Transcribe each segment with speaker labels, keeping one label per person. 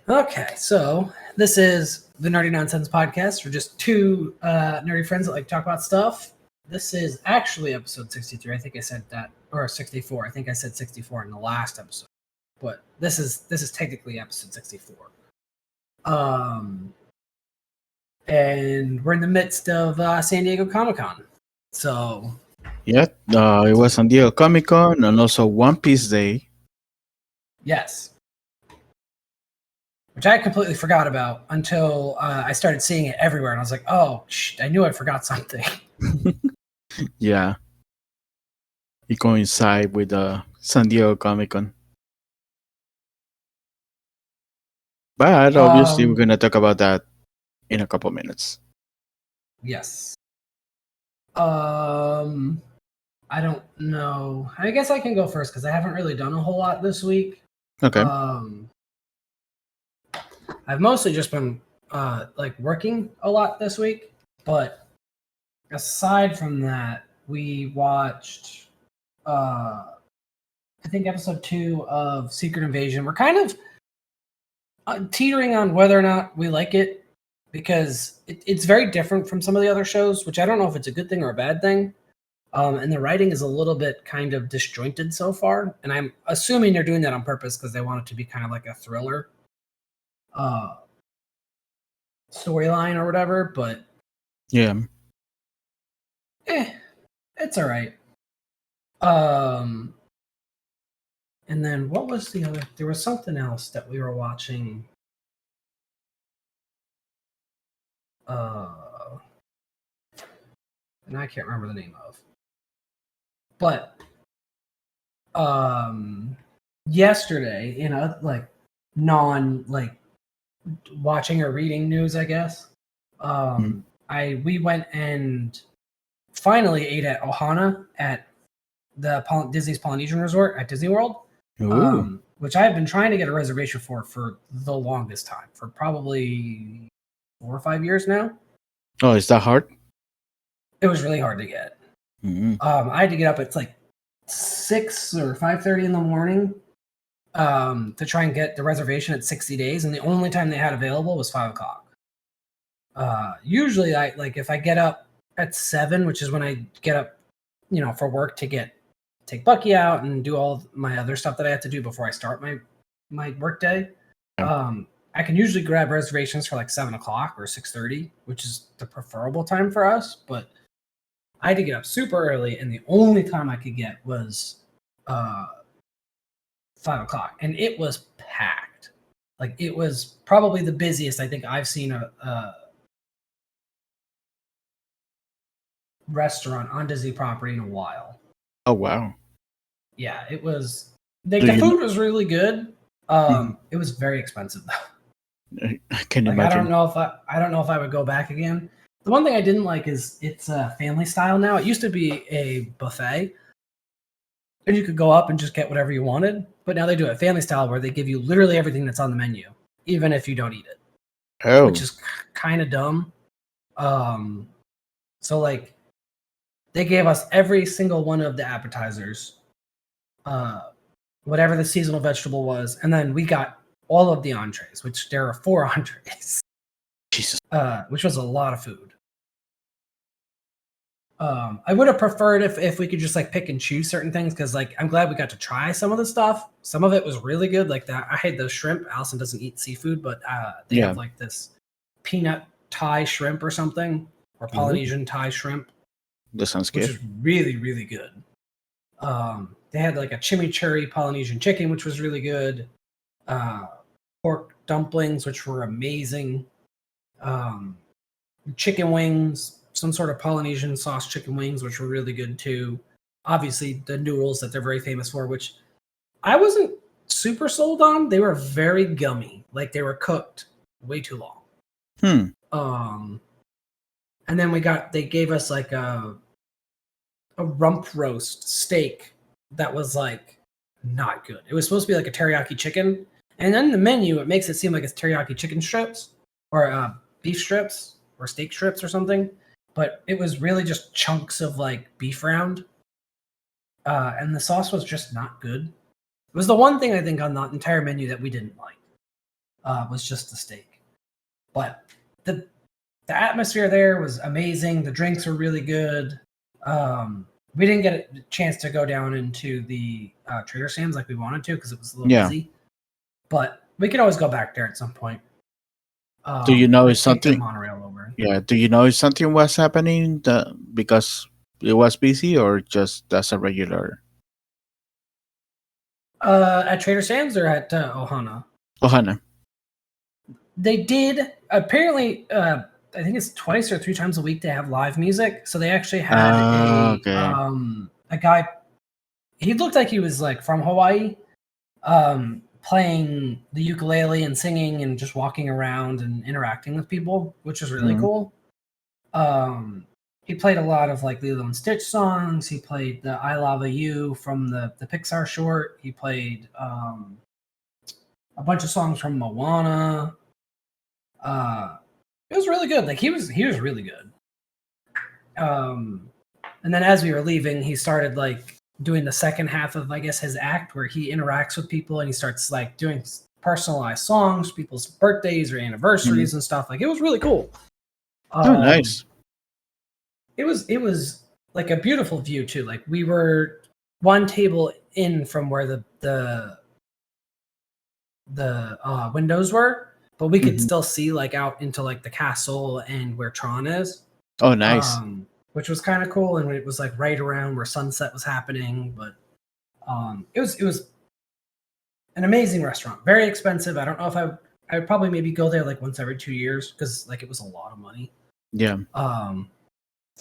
Speaker 1: Okay, so this is the Nerdy Nonsense podcast. We're just two nerdy friends that like to talk about stuff. This is actually episode 63. I think I said that, or 64. I think I said 64 in the last episode, but this is technically episode 64. And we're in the midst of San Diego Comic-Con. So
Speaker 2: Yeah, it was San Diego Comic Con and also One Piece Day.
Speaker 1: yes, which I completely forgot about until I started seeing it everywhere, and I was like, "Oh, I knew I forgot something."
Speaker 2: Yeah, it coincide with San Diego Comic Con. But obviously, we're gonna talk about that in a couple minutes.
Speaker 1: Yes. I don't know. I guess I can go first because I haven't really done a whole lot this week.
Speaker 2: Okay.
Speaker 1: I've mostly just been like working a lot this week, but aside from that, we watched I think episode 2 of Secret Invasion. We're kind of teetering on whether or not we like it because it's very different from some of the other shows, which I don't know if it's a good thing or a bad thing. And the writing is a little bit kind of disjointed so far, and I'm assuming they're doing that on purpose because they want it to be kind of like a thriller storyline or whatever. But
Speaker 2: Yeah.
Speaker 1: It's all right. And then what was the other? There was something else that we were watching. And I can't remember the name of. But yesterday, like watching or reading news, I guess. We went and finally ate at Ohana at the Disney's Polynesian Resort at Disney World, which I've been trying to get a reservation for the longest time, for probably 4 or 5 years now.
Speaker 2: Oh, is that hard?
Speaker 1: It was really hard to get. I had to get up at like 6 or 5:30 in the morning to try and get the reservation at 60 days, and the only time they had available was 5 o'clock. Usually, if I get up at 7, which is when I get up, for work to take Bucky out and do all my other stuff that I have to do before I start my work day. Yeah. I can usually grab reservations for like 7 o'clock or 6:30, which is the preferable time for us. But I had to get up super early, and the only time I could get was 5 o'clock, and it was packed. Like, it was probably the busiest I think I've seen a restaurant on Disney property in a while.
Speaker 2: Oh wow!
Speaker 1: Yeah, it was. The food was really good. It was very expensive though.
Speaker 2: I can imagine.
Speaker 1: I don't know if I would go back again. The one thing I didn't like is it's family style now. It used to be a buffet, and you could go up and just get whatever you wanted. But now they do it family style, where they give you literally everything that's on the menu, even if you don't eat it.
Speaker 2: Oh,
Speaker 1: which is kind of dumb. So like, they gave us every single one of the appetizers, whatever the seasonal vegetable was, and then we got all of the entrees, which there are 4 entrees.
Speaker 2: Jesus.
Speaker 1: Which was a lot of food. I would have preferred if we could just like pick and choose certain things, because like I'm glad we got to try some of the stuff. Some of it was really good. Like that, I had the shrimp. Allison doesn't eat seafood, but they have like this peanut Thai shrimp or something, or Polynesian Thai shrimp.
Speaker 2: That sounds good.
Speaker 1: Which is really, really good. They had like a chimichurri Polynesian chicken, which was really good. Pork dumplings, which were amazing. Chicken wings, some sort of Polynesian sauce chicken wings, which were really good too. Obviously, the noodles that they're very famous for, which I wasn't super sold on. They were very gummy, like they were cooked way too long. And then they gave us like a rump roast steak that was like not good. It was supposed to be like a teriyaki chicken, and then the menu it makes it seem like it's teriyaki chicken strips or beef strips or steak strips or something, but it was really just chunks of like beef round, and the sauce was just not good. It was the one thing I think on the entire menu that we didn't like. was just the steak. But the atmosphere there was amazing. The drinks were really good. We didn't get a chance to go down into the Trader Sam's like we wanted to because it was a little busy. But we could always go back there at some point.
Speaker 2: Do you know if something?
Speaker 1: Monorail over.
Speaker 2: Yeah. Do you know if something was happening because it was busy, or just that's a regular?
Speaker 1: At Trader Sam's or at Ohana?
Speaker 2: Ohana.
Speaker 1: They did apparently. I think it's twice or 3 times a week they have live music. So they actually had a guy. He looked like he was like from Hawaii, playing the ukulele and singing and just walking around and interacting with people, which was really cool. He played a lot of like Lilo and Stitch songs. He played the I Lava You from the Pixar short. He played a bunch of songs from Moana. It was really good. Like he was really good. And then as we were leaving, he started like doing the second half of, I guess, his act where he interacts with people and he starts like doing personalized songs, people's birthdays or anniversaries and stuff. Like it was really cool.
Speaker 2: Nice.
Speaker 1: It was like a beautiful view too. Like we were one table in from where the windows were, but we could still see like out into like the castle and where Tron is.
Speaker 2: Oh, nice.
Speaker 1: Which was kind of cool, and it was like right around where sunset was happening. But it was an amazing restaurant. Very expensive. I don't know if I would probably maybe go there like once every 2 years because like it was a lot of money.
Speaker 2: Yeah.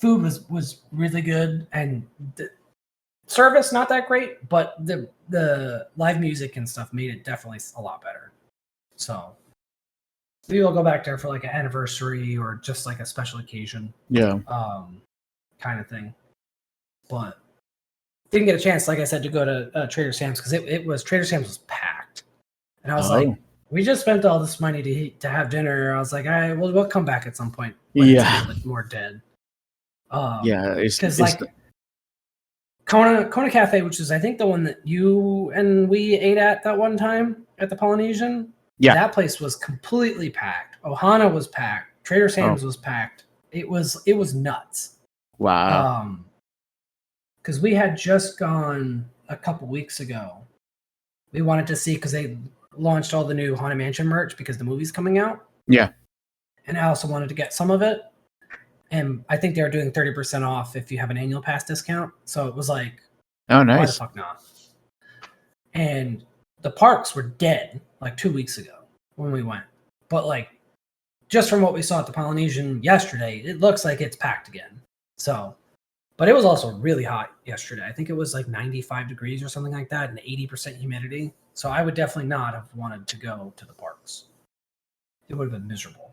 Speaker 1: Food was really good, and the service not that great, but the live music and stuff made it definitely a lot better. So maybe we'll go back there for like an anniversary or just like a special occasion.
Speaker 2: Yeah.
Speaker 1: Kind of thing. But didn't get a chance, like I said, to go to Trader Sam's because Trader Sam's was packed, and I was like, we just spent all this money to have dinner. I was like, all right, we'll come back at some point. It's a bit more dead.
Speaker 2: It's
Speaker 1: like Kona Cafe, which is I think the one that you and we ate at that one time at the Polynesian.
Speaker 2: Yeah,
Speaker 1: that place was completely packed. Ohana was packed. Trader Sam's was packed. It was nuts.
Speaker 2: Wow.
Speaker 1: Because we had just gone a couple weeks ago. We wanted to see because they launched all the new Haunted Mansion merch because the movie's coming out.
Speaker 2: Yeah.
Speaker 1: And I also wanted to get some of it. And I think they were doing 30% off if you have an annual pass discount. So it was like,
Speaker 2: oh, nice.
Speaker 1: Why the fuck not? And the parks were dead like 2 weeks ago when we went. But like, just from what we saw at the Polynesian yesterday, it looks like it's packed again. So, but it was also really hot yesterday. I think it was like 95 degrees or something like that and 80% humidity. So I would definitely not have wanted to go to the parks. It would have been miserable.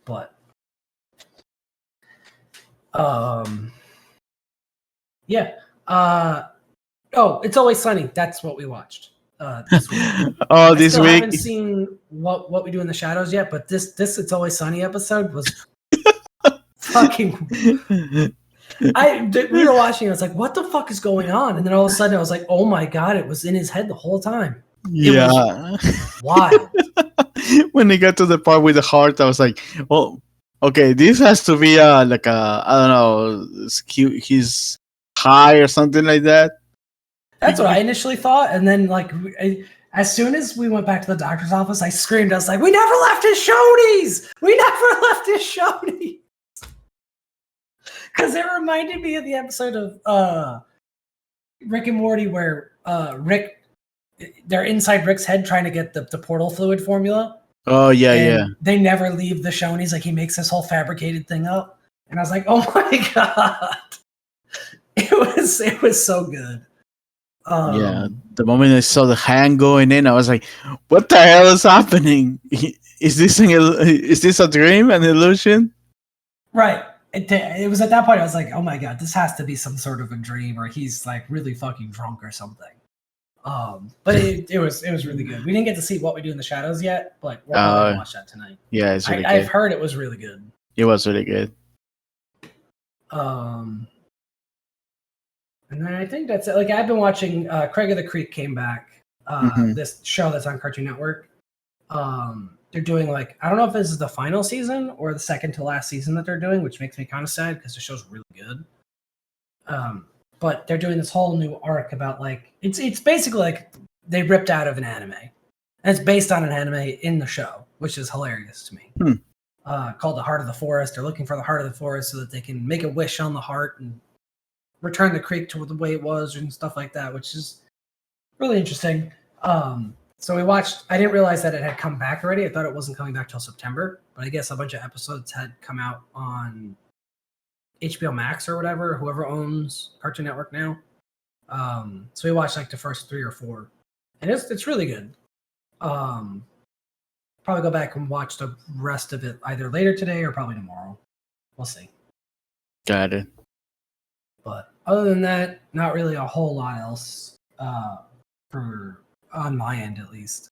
Speaker 1: But yeah. It's Always Sunny. That's what we watched this week.
Speaker 2: This week.
Speaker 1: I haven't seen what we do in the shadows yet, but this It's Always Sunny episode was fucking. We were watching. I was like, "What the fuck is going on?" And then all of a sudden, I was like, "Oh my god!" It was in his head the whole time.
Speaker 2: Yeah,
Speaker 1: it was wild.
Speaker 2: When they got to the part with the heart, I was like, "Well, okay, this has to be like a I don't know, he's high or something like that."
Speaker 1: That's what I initially thought, and then like as soon as we went back to the doctor's office, I screamed. I was like, "We never left his shonies! We never left his shonies!" Because it reminded me of the episode of Rick and Morty where they're inside Rick's head trying to get the portal fluid formula.
Speaker 2: Oh yeah.
Speaker 1: They never leave the shonies. Like he makes this whole fabricated thing up, and I was like, "Oh my god!" It was so good.
Speaker 2: The moment I saw the hand going in, I was like, "What the hell is happening? Is this a dream, an illusion?"
Speaker 1: Right. It was at that point I was like, "Oh my god, this has to be some sort of a dream, or he's like really fucking drunk or something." But it was really good. We didn't get to see What We Do in the Shadows yet, but we're gonna watch that tonight.
Speaker 2: Yeah, it's really good.
Speaker 1: I've heard it was really good.
Speaker 2: It was really good.
Speaker 1: And then I think that's it. Like I've been watching Craig of the Creek came back. This show that's on Cartoon Network. They're doing like, I don't know if this is the final season or the second to last season that they're doing, which makes me kind of sad because the show's really good. But they're doing this whole new arc about like it's basically like they ripped out of an anime, and it's based on an anime in the show, which is hilarious to me. Called The Heart of the Forest. They're looking for the heart of the forest so that they can make a wish on the heart and return the creek to the way it was and stuff like that, which is really interesting. So we watched. I didn't realize that it had come back already. I thought it wasn't coming back till September, but I guess a bunch of episodes had come out on HBO Max or whatever, whoever owns Cartoon Network now. So we watched like the first 3 or 4, and it's really good. Probably go back and watch the rest of it either later today or probably tomorrow. We'll see.
Speaker 2: Got it.
Speaker 1: But other than that, not really a whole lot else for on my end at least.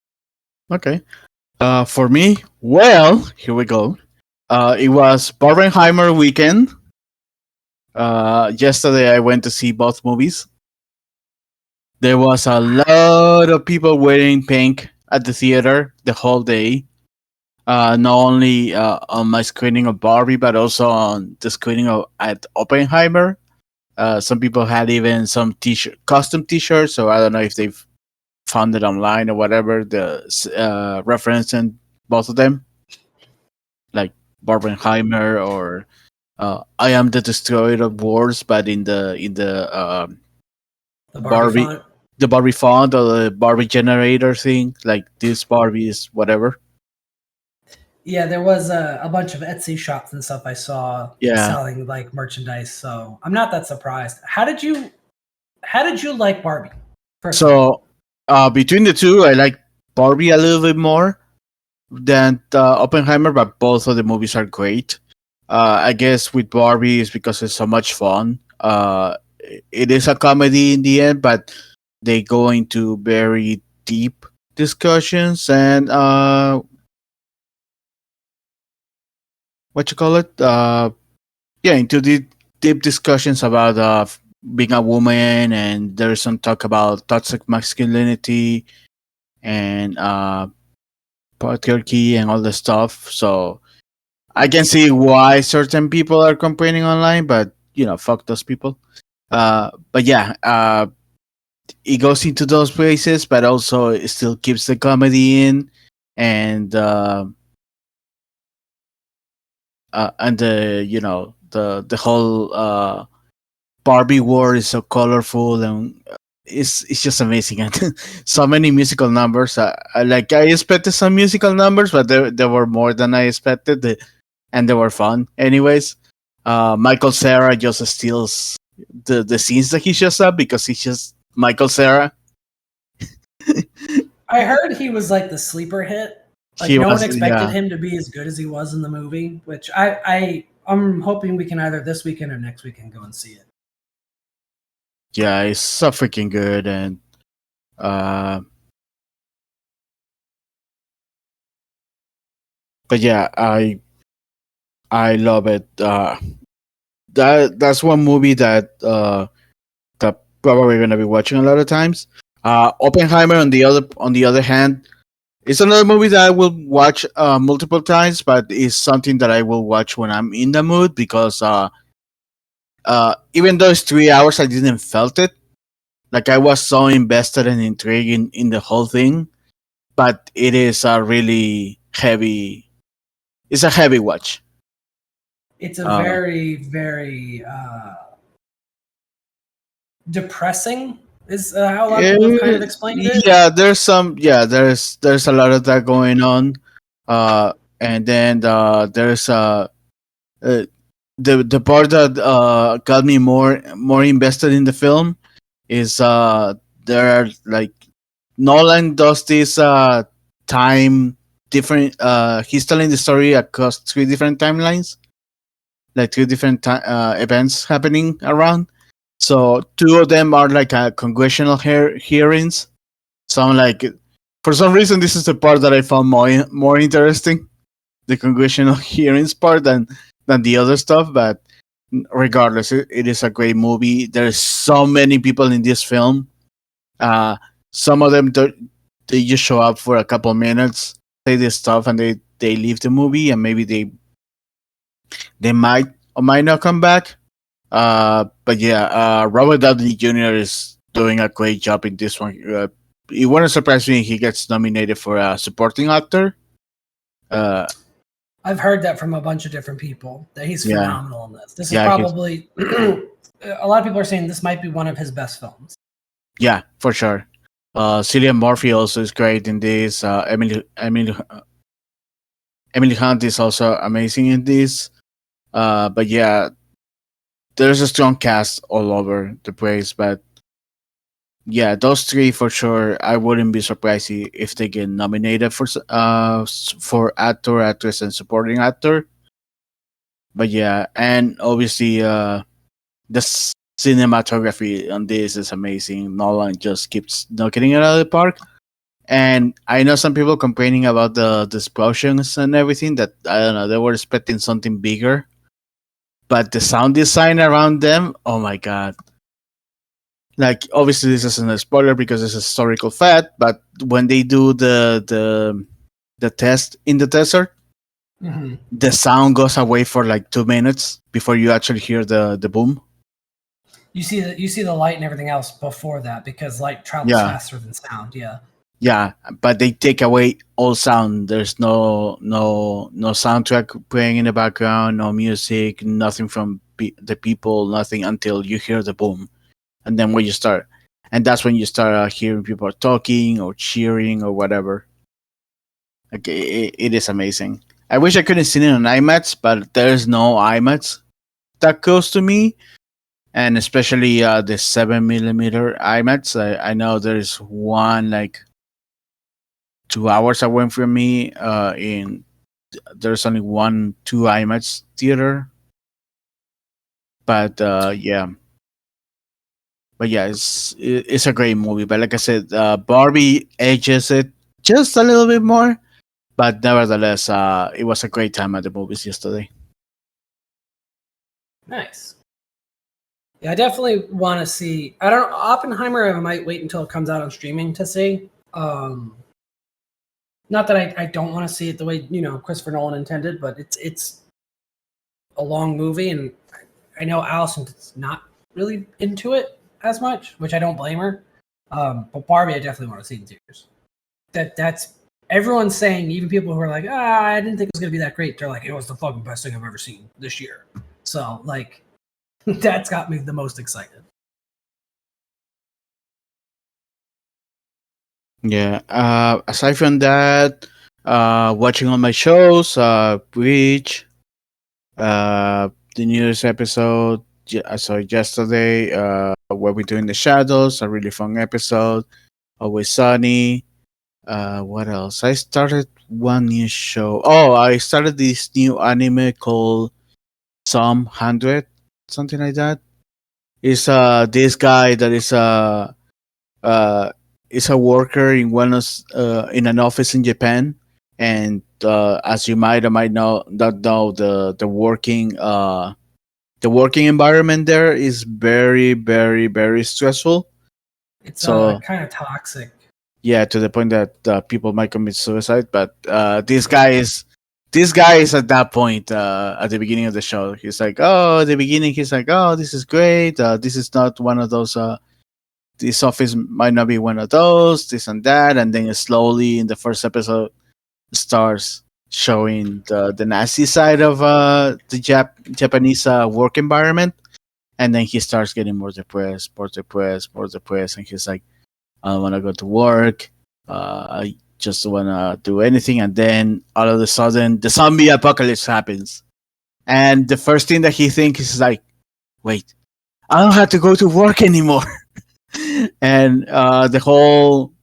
Speaker 2: Okay. For me, well, here we go. It was Barbenheimer weekend. Yesterday I went to see both movies. There was a lot of people wearing pink at the theater the whole day. Not only on my screening of Barbie, but also on the screening at Oppenheimer. Some people had even some custom T-shirts, so I don't know if they've found it online or whatever. The reference in both of them, like Barbenheimer or I Am the Destroyer of Wars, but in the Barbie
Speaker 1: font.
Speaker 2: the Barbie font or the Barbie generator thing, like this Barbie is whatever.
Speaker 1: Yeah, there was a bunch of Etsy shops and stuff I saw selling like merchandise, so I'm not that surprised. How did you like Barbie?
Speaker 2: So between the two, I like Barbie a little bit more than Oppenheimer, but both of the movies are great. I guess with Barbie is because it's so much fun. It is a comedy in the end, but they go into very deep discussions and what you call it? Into the deep discussions about being a woman, and there's some talk about toxic masculinity and patriarchy and all the stuff. So I can see why certain people are complaining online, but fuck those people. But yeah, it goes into those places, but also it still keeps the comedy in, and the whole Barbie world is so colorful and it's just amazing, and so many musical numbers. I expected some musical numbers, but there were more than I expected, and they were fun. Anyways, Michael Cera just steals the scenes that he shows up because he's just Michael Cera.
Speaker 1: I heard he was like the sleeper hit. Like no one expected him to be as good as he was in the movie, which I'm hoping we can either this weekend or next weekend go and see it.
Speaker 2: Yeah, it's so freaking good, and but yeah, I love it. That's one movie that probably gonna be watching a lot of times. Oppenheimer on the other hand, it's another movie that I will watch multiple times, but it's something that I will watch when I'm in the mood because even though it's 3 hours, I didn't felt it. Like I was so invested and intrigued in the whole thing, but it is a really heavy. It's a heavy watch.
Speaker 1: It's a very, very depressing. Is how a lot of people kind of explained it.
Speaker 2: Yeah, there's a lot of that going on, and then there's the part that got me more invested in the film is there are like Nolan does this time different. He's telling the story across 3 different timelines, like 3 different events happening around. So 2 of them are like congressional hearings. So I'm like, for some reason, this is the part that I found more interesting, the congressional hearings part than the other stuff. But regardless, it is a great movie. There's so many people in this film. Some of them they just show up for a couple minutes, say this stuff and they leave the movie and maybe they might or might not come back. But yeah, Robert Downey Jr. is doing a great job in this one. It wouldn't surprise me if he gets nominated for a supporting actor.
Speaker 1: I've heard that from a bunch of different people that he's phenomenal in this. This is
Speaker 2: Yeah,
Speaker 1: probably a lot of people are saying this might be one of his best films.
Speaker 2: Yeah, for sure. Cillian Murphy also is great in this. Emily Hunt is also amazing in this. But yeah, there's a strong cast all over the place. But yeah, those three for sure. I wouldn't be surprised if they get nominated for actor, actress, and supporting actor. But yeah, and obviously the cinematography on this is amazing. Nolan just keeps knocking it out of the park. And I know some people complaining about the explosions and everything. That I don't know, they were expecting something bigger. But the sound design around them, oh my god! Like obviously this isn't a spoiler because it's a historical fact. But when they do the test in the desert, the sound goes away for like 2 minutes before you actually hear the boom.
Speaker 1: You see the light and everything else before that because light travels faster than sound.
Speaker 2: Yeah, but they take away all sound. There's no soundtrack playing in the background, no music, nothing from the people, nothing until you hear the boom, and then when you start, and that's when you start hearing people talking or cheering or whatever. Like it is amazing. I wish I could have seen it on IMAX, but there's no IMAX that close to me, and especially the 7mm IMAX. I know there's one like 2 hours away from me. There's only 2 IMAX theater, but yeah, it's a great movie. But like I said, Barbie edges it just a little bit more, but nevertheless, it was a great time at the movies yesterday.
Speaker 1: Nice. Yeah, I definitely want to see. I don't know, Oppenheimer. I might wait until it comes out on streaming to see. Not that I don't want to see it the way Christopher Nolan intended, but it's a long movie, and I know Allison's not really into it as much, which I don't blame her. But Barbie, I definitely want to see in theaters. That's everyone's saying, even people who are like, I didn't think it was gonna be that great. They're like, it was the fucking best thing I've ever seen this year. So like, that's got me the most excited.
Speaker 2: Yeah. Aside from that, watching all my shows, Breach, the newest episode I saw yesterday, What We Do in the Shadows, a really fun episode. Always Sunny. What else? I started one new show. Oh, I started this new anime called Some 100, something like that. It's this guy that is a worker in in an office in Japan, and as you might or might not know, the working environment there is very, very, very stressful.
Speaker 1: It's kind of toxic.
Speaker 2: Yeah, to the point that people might commit suicide. But this guy is at that point at the beginning of the show. He's like, oh, at the beginning, he's like, oh, this is great. This is not one of those. This office might not be one of those. This and that, and then slowly in the first episode starts showing the nasty side of the Japanese work environment, and then he starts getting more depressed, and he's like, I don't want to go to work. I just want to do anything. And then all of a sudden, the zombie apocalypse happens. And the first thing that he thinks is like, wait, I don't have to go to work anymore. And the whole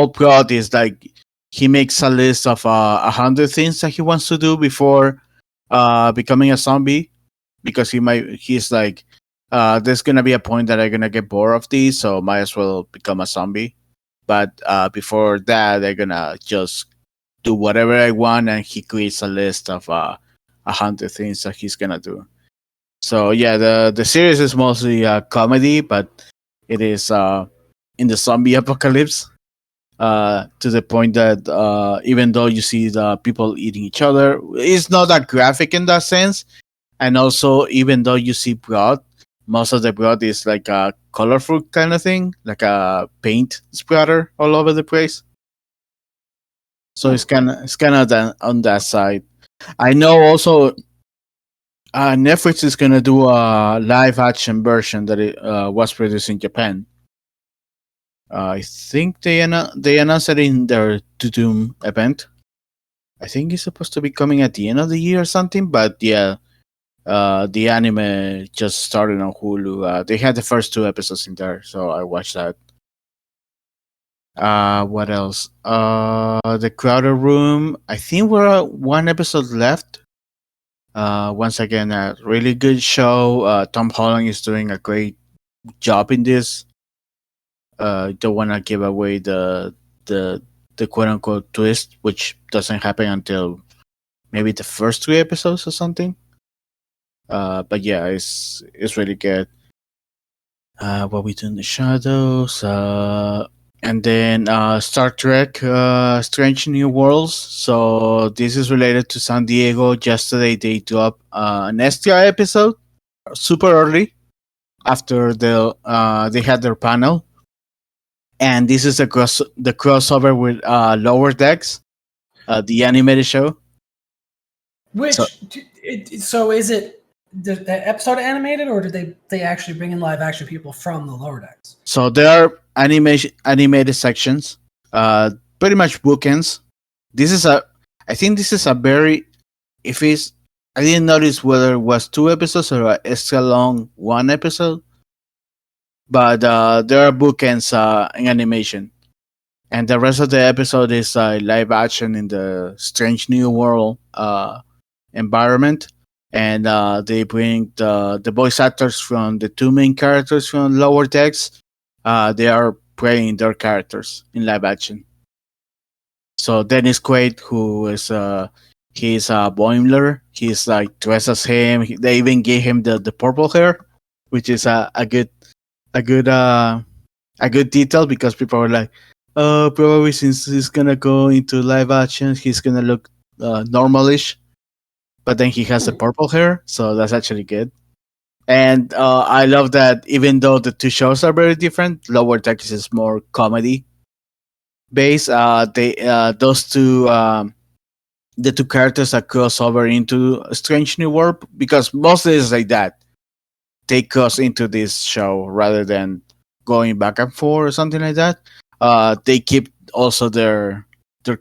Speaker 2: plot is like he makes a list of 100 things that he wants to do before becoming a zombie, because he's like, there's gonna be a point that I'm gonna get bored of these, so might as well become a zombie. But before that, they're gonna just do whatever I want, and he creates a list of 100 things that he's gonna do. So yeah, the series is mostly comedy, but it is in the zombie apocalypse. to the point that even though you see the people eating each other, it's not that graphic in that sense. And also, even though you see blood, most of the blood is like a colorful kind of thing, like a paint splatter all over the place. So it's kind of on that side. I know also Netflix is gonna do a live action version that it was produced in Japan. I think they announced it in their Doom event. I think it's supposed to be coming at the end of the year or something. But yeah, the anime just started on Hulu. They had the first 2 episodes in there, so I watched that. What else? The Crowder Room. I think we're 1 episode left. Once again, a really good show. Tom Holland is doing a great job in this. Don't want to give away the quote unquote twist, which doesn't happen until maybe the first 3 episodes or something. But yeah, it's really good. What we do in the shadows, and then Star Trek: Strange New Worlds. So this is related to San Diego. Yesterday they dropped an extra episode super early after they had their panel, and this is the crossover with Lower Decks, the animated show.
Speaker 1: Which so is it the episode animated, or did they actually bring in live action people from the Lower Decks?
Speaker 2: So there are animated sections, pretty much bookends. I think this is a very, if it's, I didn't notice whether it was 2 episodes or an extra long 1 episode, but there are bookends in animation, and the rest of the episode is live action in the Strange New World environment. And they bring the voice actors from the 2 main characters from Lower Decks. They are playing their characters in live action. So Dennis Quaid, who is he's Boimler, he's like dressed as him. They even gave him the purple hair, which is a good detail, because people were like, oh, probably since he's gonna go into live action, he's gonna look normalish. But then he has the purple hair, so that's actually good. And I love that even though the 2 shows are very different, Lower Decks is more comedy based. Those two the 2 characters that cross over into a Strange New World, because mostly it's like that. They cross into this show rather than going back and forth or something like that. They keep also their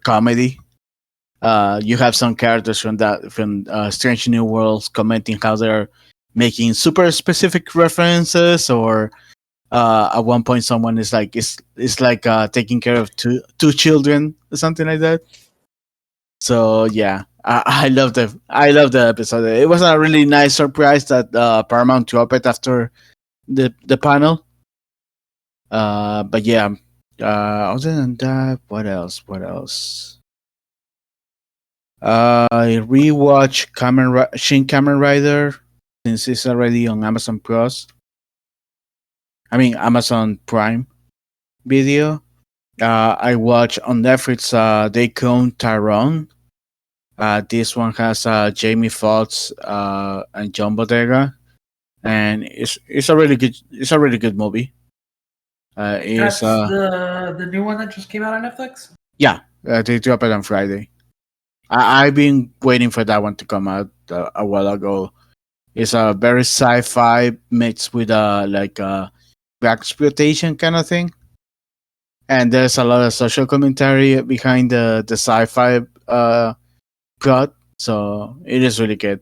Speaker 2: comedy. You have some characters from Strange New Worlds commenting how they're making super specific references, or at one point someone is like it's like taking care of two children or something like that. So yeah, I love the episode. It was a really nice surprise that Paramount dropped it after the panel. But yeah, other than that, what else? I rewatched Shin Kamen Rider, since it's already on Amazon Plus. I mean Amazon Prime Video. I watched on Netflix They Clone Tyrone. This one has Jamie Foxx and John Bodega, and it's a really good movie.
Speaker 1: That's the new one that just came out on Netflix?
Speaker 2: Yeah, they dropped it on Friday. I've been waiting for that one to come out a while ago. It's a very sci-fi mixed with like black exploitation kind of thing, and there's a lot of social commentary behind the sci-fi plot, so it is really good.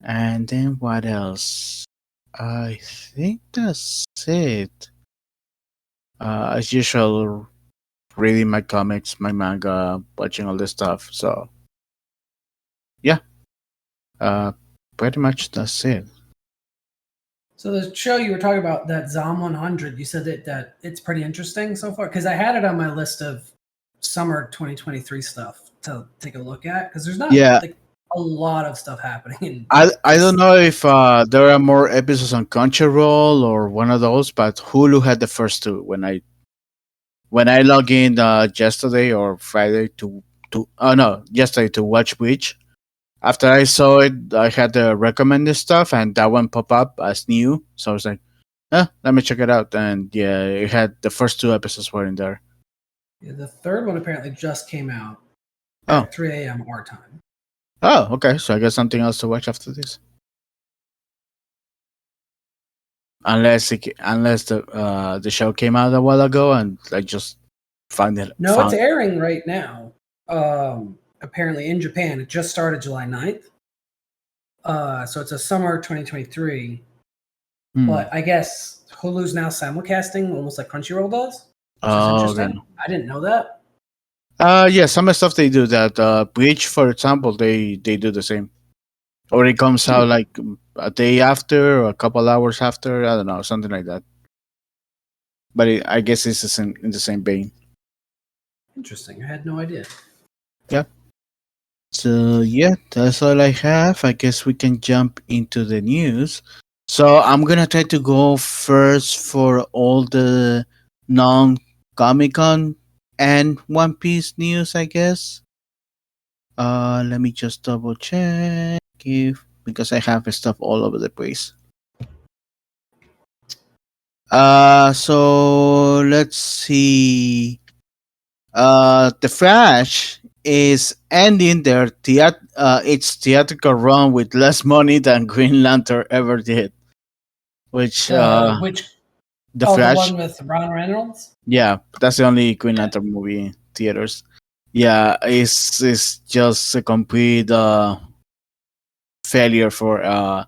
Speaker 2: And then what else? I think that's it. As usual, reading my comics, my manga, watching all this stuff. So yeah, pretty much that's it.
Speaker 1: So the show you were talking about, that Zom 100, you said that it's pretty interesting so far, because I had it on my list of summer 2023 stuff to take a look at, because there's not like a lot of stuff happening.
Speaker 2: I don't know if there are more episodes on Crunchyroll or one of those, but Hulu had the first 2 when when I log in yesterday or Friday to oh no yesterday to watch Bleach. After I saw it, I had the recommended stuff, and that one pop up as new. So I was like, let me check it out. And yeah, it had the first two episodes were in there.
Speaker 1: Yeah, the third one apparently just came out
Speaker 2: Oh,
Speaker 1: at 3 a.m. our time.
Speaker 2: oh, okay. So I got something else to watch after this. Unless the show came out a while ago and I just found it.
Speaker 1: No, it's airing right now. Apparently in Japan, it just started July 9th. So it's a summer 2023. But I guess Hulu's now simulcasting, almost like Crunchyroll does, which is interesting. Okay. I didn't know that.
Speaker 2: Yeah, some of the stuff they do that. Bleach, for example, they do the same, or it comes out like a day after or a couple hours after. I don't know, something like that. But I guess it's in the same vein.
Speaker 1: Interesting. I had no idea.
Speaker 2: Yeah. So yeah, that's all I have. I guess we can jump into the news. So I'm gonna try to go first for all the non-Comic Con and One Piece news, I guess. Let me just double check because I have stuff all over the place. So let's see. The Flash is ending its theatrical run with less money than Green Lantern ever did. Which
Speaker 1: the Flash, the one with Ron Reynolds?
Speaker 2: Yeah, that's the only Green Lantern movie in theaters. Yeah, it's just a complete failure for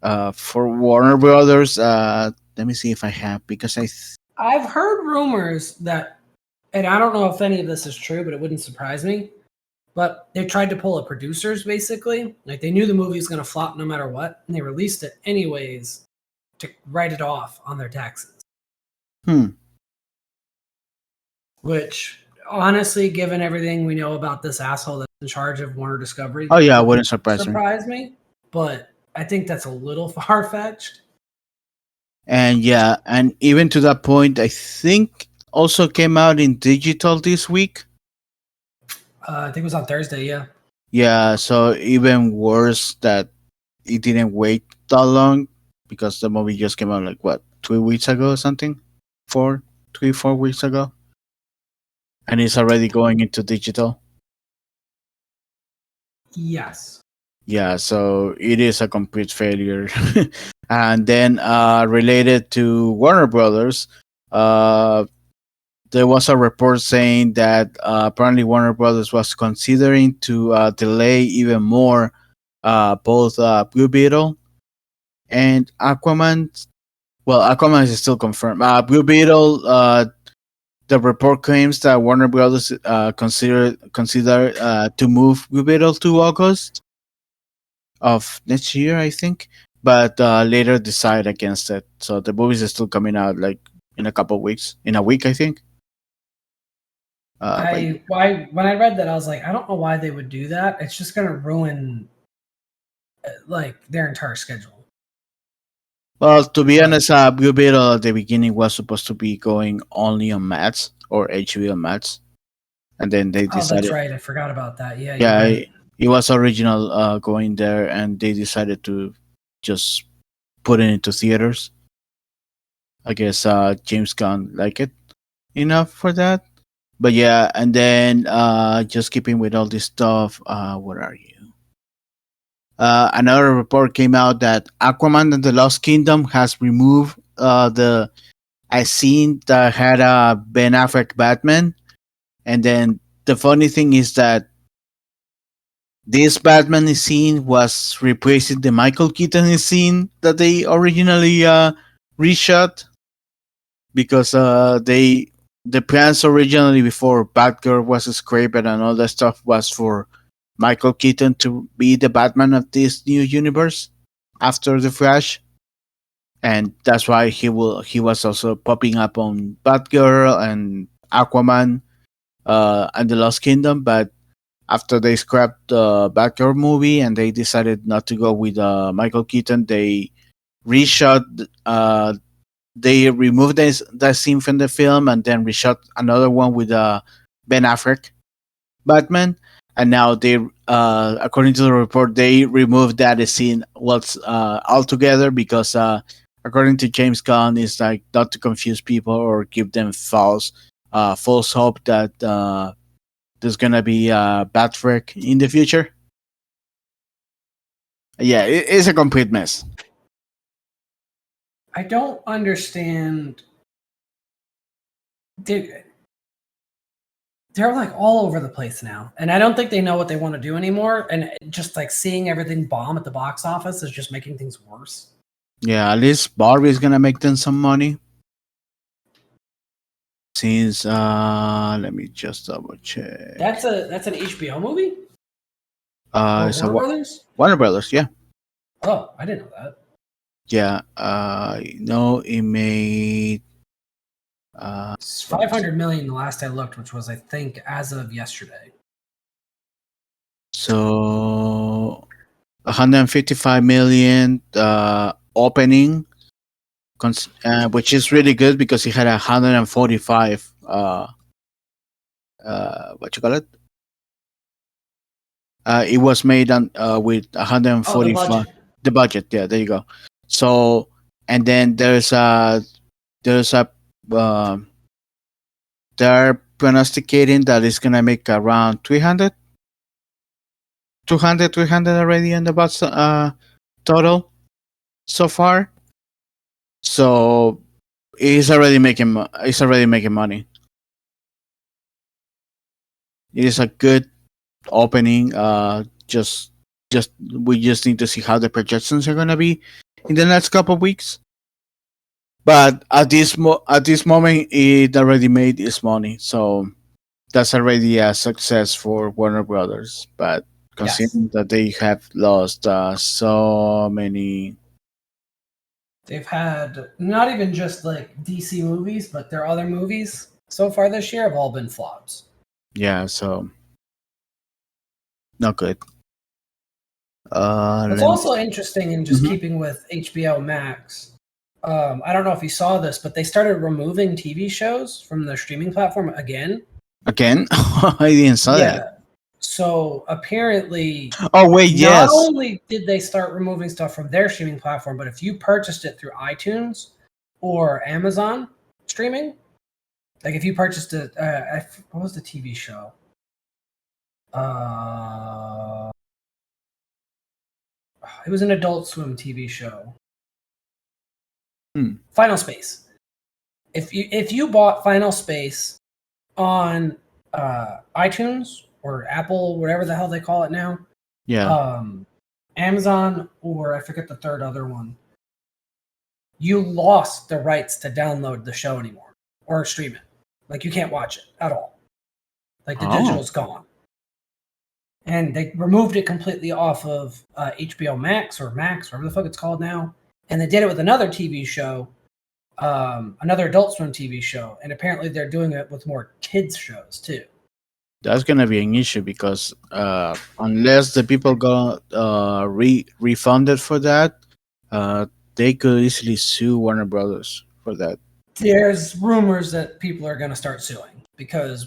Speaker 2: Warner Brothers. Let me see if I have because
Speaker 1: I've heard rumors that, and I don't know if any of this is true, but it wouldn't surprise me. But they tried to pull a producers basically, like they knew the movie was going to flop no matter what, and they released it anyways to write it off on their taxes. Which, honestly, given everything we know about this asshole that's in charge of Warner Discovery,
Speaker 2: oh yeah, wouldn't surprise
Speaker 1: me. But I think that's a little far fetched.
Speaker 2: And yeah, and even to that point, I think also came out in digital this week.
Speaker 1: I think it was on Thursday. Yeah.
Speaker 2: Yeah, so even worse that it didn't wait that long because the movie just came out like what 3 weeks ago or something, 4 weeks ago, and it's already going into digital.
Speaker 1: Yes.
Speaker 2: Yeah, so it is a complete failure. And then related to Warner Brothers, there was a report saying that apparently Warner Brothers was considering to delay even more both Blue Beetle and Aquaman. Well, Aquaman is still confirmed. Blue Beetle, the report claims that Warner Brothers consider to move Blue Beetle to August of next year, I think, but later decide against it. So the movie is still coming out like in a couple weeks, in a week, I think.
Speaker 1: When I read that, I was like, I don't know why they would do that. It's just going to ruin like their entire schedule.
Speaker 2: Well, to be honest, Blue Beetle at the beginning was supposed to be going only on Max or HBO Max, and then they decided.
Speaker 1: Oh, that's right. I forgot about that. Yeah.
Speaker 2: Yeah, right. It was original going there, and they decided to just put it into theaters. I guess James Gunn liked it enough for that. But yeah, and then just keeping with all this stuff, where are you? Another report came out that Aquaman and the Lost Kingdom has removed a scene that had Ben Affleck Batman, and then the funny thing is that this Batman scene was replacing the Michael Keaton scene that they originally reshot because the plans originally before Batgirl was scraped and all that stuff was for Michael Keaton to be the Batman of this new universe after the Flash, and that's why he was also popping up on Batgirl and Aquaman and the Lost Kingdom. But after they scrapped the Batgirl movie and they decided not to go with Michael Keaton, they reshot they removed that scene from the film and then reshot another one with Ben Affleck Batman, and now they, according to the report, they removed that scene altogether because, according to James Gunn, it's like not to confuse people or give them false hope that there's gonna be Batfleck in the future. Yeah, it's a complete mess.
Speaker 1: I don't understand. They're like all over the place now, and I don't think they know what they want to do anymore. And just like seeing everything bomb at the box office is just making things worse.
Speaker 2: Yeah, at least Barbie's gonna make them some money. Since let me just double check.
Speaker 1: That's an HBO movie.
Speaker 2: It's
Speaker 1: Warner Brothers.
Speaker 2: Warner Brothers, yeah.
Speaker 1: Oh, I didn't know that.
Speaker 2: Yeah, no, it made
Speaker 1: It's 500 million the last I looked, which was I think as of yesterday.
Speaker 2: So 155 million opening, which is really good because it had 145 what you call it? It was made on with 145 the budget. Yeah, there you go. So, and then there's a they're pronosticating that it's gonna make around 300 already in the box total so far. So it's already making money. It is a good opening. Just we just need to see how the projections are gonna be in the next couple of weeks. But at this moment, it already made its money, so that's already a success for Warner Brothers. But considering that they have lost so many,
Speaker 1: they've had not even just like DC movies, but their other movies so far this year have all been flops.
Speaker 2: Yeah, so not good.
Speaker 1: What's also interesting and just keeping with HBO Max, I don't know if you saw this, but they started removing TV shows from their streaming platform again.
Speaker 2: Again? I didn't saw that.
Speaker 1: So apparently,
Speaker 2: yes.
Speaker 1: Not only did they start removing stuff from their streaming platform, but if you purchased it through iTunes or Amazon streaming, like if you purchased it, what was the TV show? It was an Adult Swim TV show. Final Space. If you bought Final Space on iTunes or Apple, whatever the hell they call it now, Amazon, or I forget the third other one, you lost the rights to download the show anymore or stream it. Like you can't watch it at all. Like the digital's gone. And they removed it completely off of HBO Max or Max, whatever the fuck it's called now. And they did it with another TV show, another Adult Swim TV show. And apparently they're doing it with more kids shows too.
Speaker 2: That's gonna be an issue because unless the people got refunded for that, they could easily sue Warner Brothers for that.
Speaker 1: There's rumors that people are gonna start suing because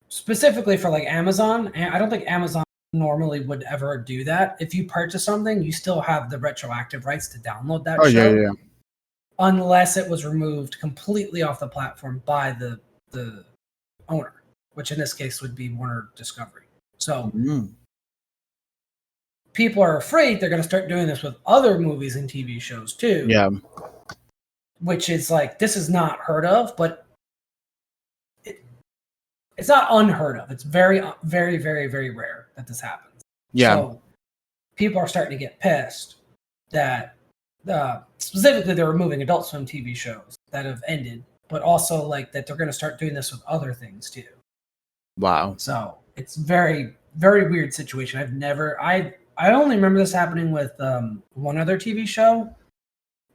Speaker 1: specifically for like Amazon, I don't think Amazon normally would ever do that. If you purchase something, you still have the retroactive rights to download that show.
Speaker 2: Yeah.
Speaker 1: Unless it was removed completely off the platform by the owner, which in this case would be Warner Discovery. So people are afraid they're going to start doing this with other movies and TV shows too.
Speaker 2: Yeah.
Speaker 1: Which is like, this is not heard of, but it's not unheard of. It's very, very, very, very rare that this happens.
Speaker 2: Yeah.
Speaker 1: So people are starting to get pissed that specifically they're removing Adult Swim TV shows that have ended, but also like that they're going to start doing this with other things too.
Speaker 2: Wow.
Speaker 1: So it's very, very weird situation. I only remember this happening with one other TV show.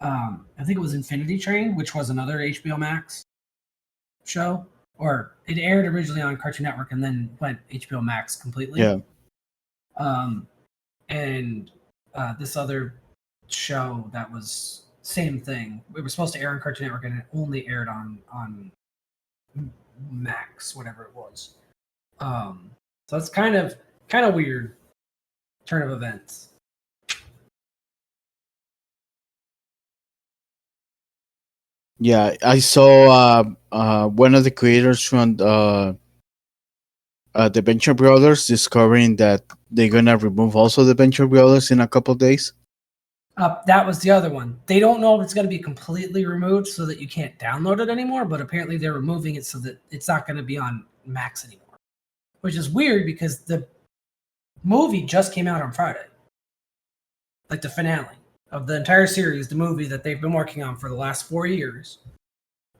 Speaker 1: I think it was Infinity Train, which was another HBO Max show. Or it aired originally on Cartoon Network and then went HBO Max completely.
Speaker 2: Yeah.
Speaker 1: And this other show that was same thing. It was supposed to air on Cartoon Network, and it only aired on Max, whatever it was. So it's kind of weird turn of events.
Speaker 2: Yeah, I saw one of the creators from the Venture Brothers discovering that they're gonna remove also the Venture Brothers in a couple of days.
Speaker 1: That was the other one. They don't know if it's going to be completely removed so that you can't download it anymore, but apparently they're removing it so that it's not going to be on Max anymore, which is weird because the movie just came out on Friday. Like the finale of the entire series, the movie that they've been working on for the last 4 years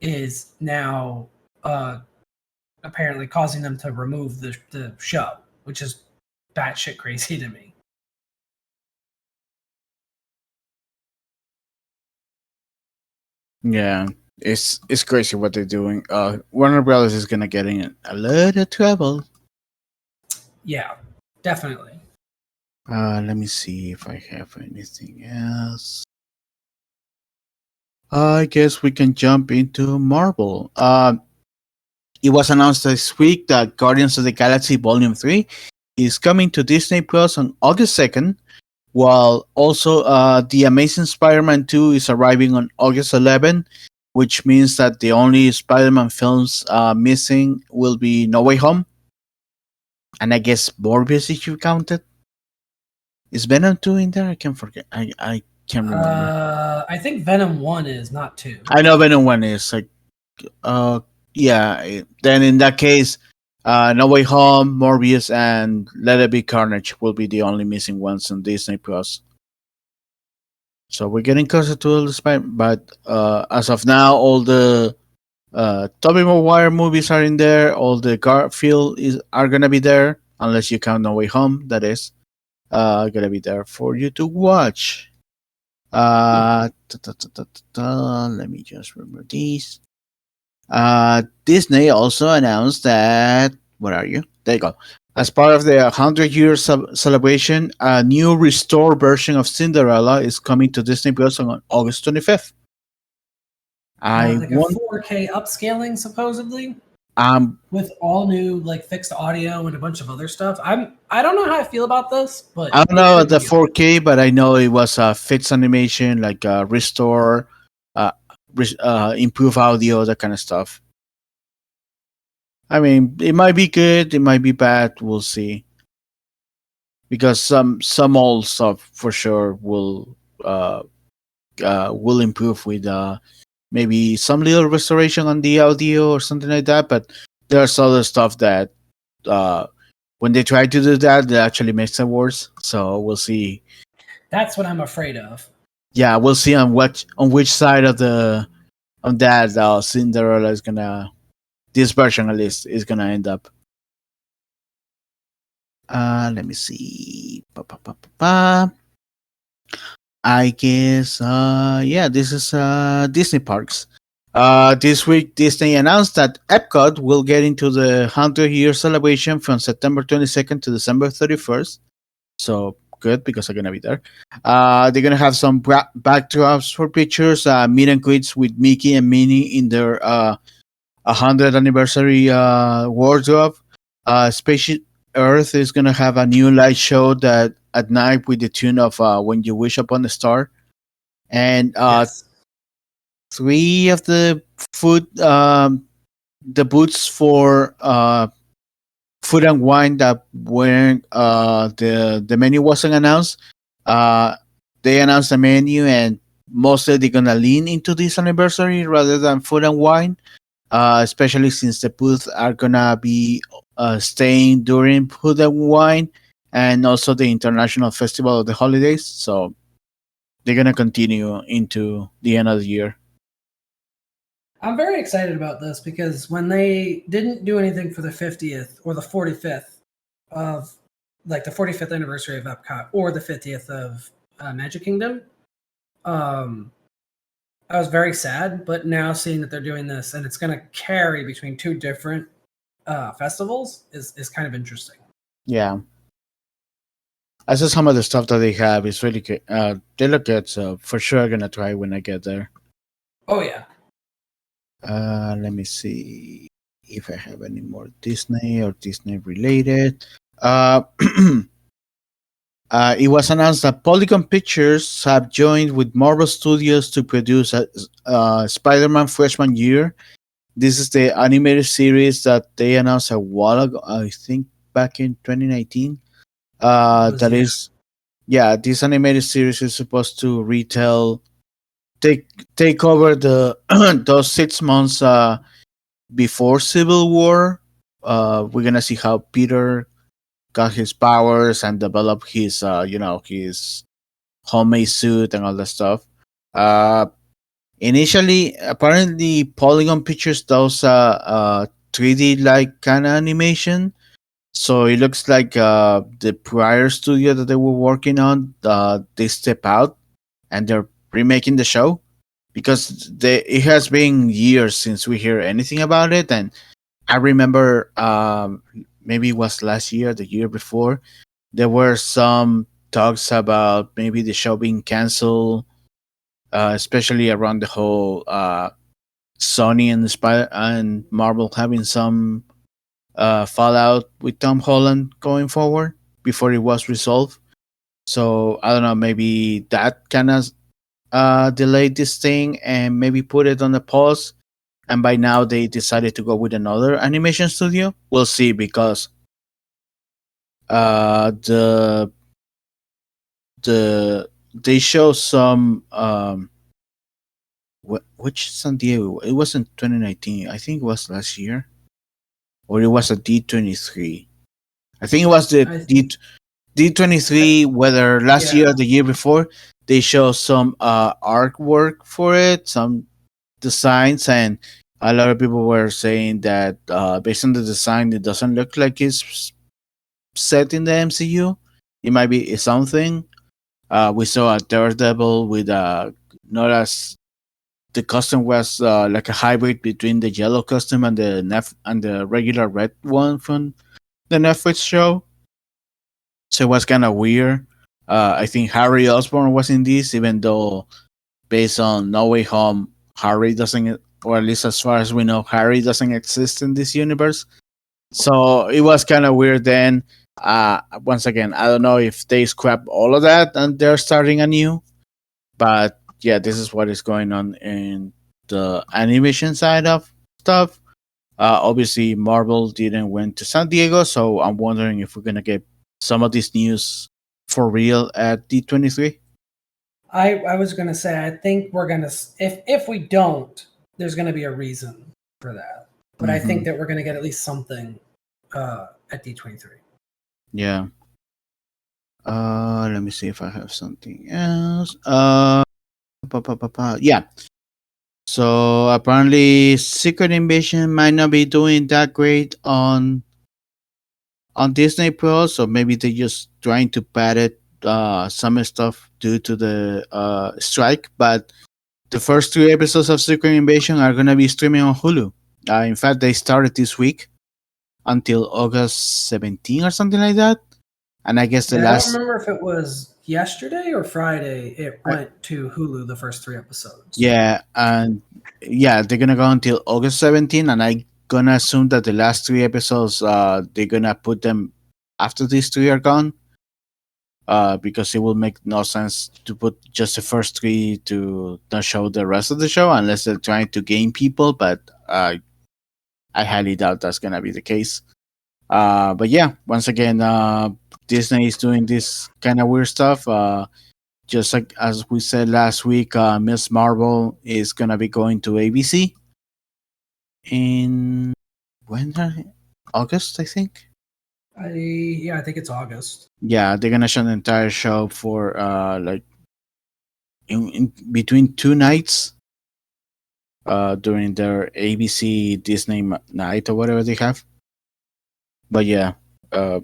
Speaker 1: is now apparently causing them to remove the show, which is batshit crazy to me.
Speaker 2: Yeah, it's crazy what they're doing. Warner Brothers is gonna get in a lot of trouble.
Speaker 1: Yeah, definitely.
Speaker 2: Let me see if I have anything else. I guess we can jump into Marvel. It was announced this week that Guardians of the Galaxy Volume 3 is coming to Disney Plus on August 2nd, while also The Amazing Spider-Man 2 is arriving on August 11th, which means that the only Spider-Man films missing will be No Way Home, and I guess Morbius if you count it. Is Venom 2 in there? I can't forget. I can't remember.
Speaker 1: I think Venom 1 is, not 2.
Speaker 2: I know Venom 1 is like, yeah. Then in that case, No Way Home, Morbius, and Let It Be Carnage will be the only missing ones on Disney Plus. So we're getting closer to the Spider, but as of now, all the Tobey Maguire movies are in there. All the Garfield are gonna be there, unless you count No Way Home. That is gonna be there for you to watch. Let me just remember these. Disney also announced that. Where are you? There you go. As part of the 100-year celebration, a new restored version of Cinderella is coming to Disney Plus on August 25th.
Speaker 1: Like a 4K upscaling, supposedly. With all new like fixed audio and a bunch of other stuff. I don't know how I feel about this, but
Speaker 2: I don't know the 4K, but I know it was a fixed animation, like restore, improve audio, that kind of stuff. I mean, it might be good, it might be bad. We'll see. Because some old stuff for sure will improve with maybe some little restoration on the audio or something like that. But there's other stuff that when they try to do that, it actually makes it worse. So we'll see.
Speaker 1: That's what I'm afraid of.
Speaker 2: Yeah, we'll see on which side of that Cinderella is gonna, this version at least, is gonna end up. Let me see. I guess yeah, this is Disney parks. This week Disney announced that Epcot will get into the 100-year celebration from September 22nd to December 31st. So good, because I'm gonna be there. They're gonna have some backdrops for pictures, meet and greets with Mickey and Minnie in their 100th anniversary wardrobe. Spaceship Earth is gonna have a new light show that at night with the tune of "When You Wish Upon a Star," and
Speaker 1: Yes.
Speaker 2: 3 of the food, the booths for food and wine that weren't the menu wasn't announced. They announced the menu, and mostly they're gonna lean into this anniversary rather than food and wine. Especially since the booths are gonna be staying during food and wine, and also the International Festival of the Holidays. So they're gonna continue into the end of the year.
Speaker 1: I'm very excited about this because when they didn't do anything for the 50th or the 45th of, like the 45th anniversary of Epcot or the 50th of Magic Kingdom, I was very sad. But now seeing that they're doing this and it's going to carry between 2 different festivals is kind of interesting.
Speaker 2: Yeah. I saw some of the stuff that they have. It's really good. They look good, so for sure I'm gonna try when I get there.
Speaker 1: Oh yeah.
Speaker 2: Let me see if I have any more Disney or Disney related. Uh, it was announced that Polygon Pictures have joined with Marvel Studios to produce a Spider-Man Freshman Year. This is the animated series that they announced a while ago, I think back in 2019. That is, yeah, this animated series is supposed to retell, take take over the those 6 months before Civil War. We're gonna see how Peter got his powers and developed his, his homemade suit and all that stuff. Uh, Initially, apparently, Polygon Pictures does 3D like kind of animation. So it looks like the prior studio that they were working on, they step out and they're remaking the show because it has been years since we hear anything about it. And I remember maybe it was last year, the year before, there were some talks about maybe the show being canceled, especially around the whole Sony and Marvel having some fallout with Tom Holland going forward before it was resolved. So I don't know, maybe that kind of delayed this thing and maybe put it on a pause. And by now they decided to go with another animation studio. We'll see because the they show some which San Diego. It wasn't 2019. I think it was last year, or it was a D23. I think it was the D23. Whether last year or the year before, they show some artwork for it, some designs, and a lot of people were saying that based on the design, it doesn't look like it's set in the MCU. It might be something. We saw a Daredevil with not as the costume was like a hybrid between the yellow costume and the regular red one from the Netflix show. So it was kind of weird. I think Harry Osborn was in this, even though based on No Way Home, Harry doesn't, or at least as far as we know, Harry doesn't exist in this universe. So it was kind of weird then. Once again, I don't know if they scrap all of that and they're starting anew, but yeah, this is what is going on in the animation side of stuff. Obviously, Marvel didn't went to San Diego, so I'm wondering if we're gonna get some of this news for real at D23.
Speaker 1: I was gonna say I think we're gonna if we don't, there's gonna be a reason for that. But I think that we're gonna get at least something at D23.
Speaker 2: Yeah. Let me see if I have something else. Yeah. So apparently, Secret Invasion might not be doing that great on Disney Plus, so maybe they're just trying to pad it some stuff due to the strike. But the first 3 episodes of Secret Invasion are gonna be streaming on Hulu. In fact, they started this week until August 17 or something like that. And I guess the
Speaker 1: I
Speaker 2: last,
Speaker 1: don't remember if it was yesterday or Friday. It went to Hulu the first 3 episodes.
Speaker 2: yeah, and yeah, they're gonna go until August 17, and I gonna assume that the last 3 episodes, they're gonna put them after these three are gone, because it will make no sense to put just the first three to not show the rest of the show unless they're trying to gain people. But I highly doubt that's gonna be the case. But yeah, once again, Disney is doing this kind of weird stuff. Just like as we said last week, Miss Marvel is gonna be going to ABC in when August, I think.
Speaker 1: I think it's August.
Speaker 2: Yeah, they're gonna show the entire show for like in between 2 nights during their ABC Disney night or whatever they have. But yeah, uh,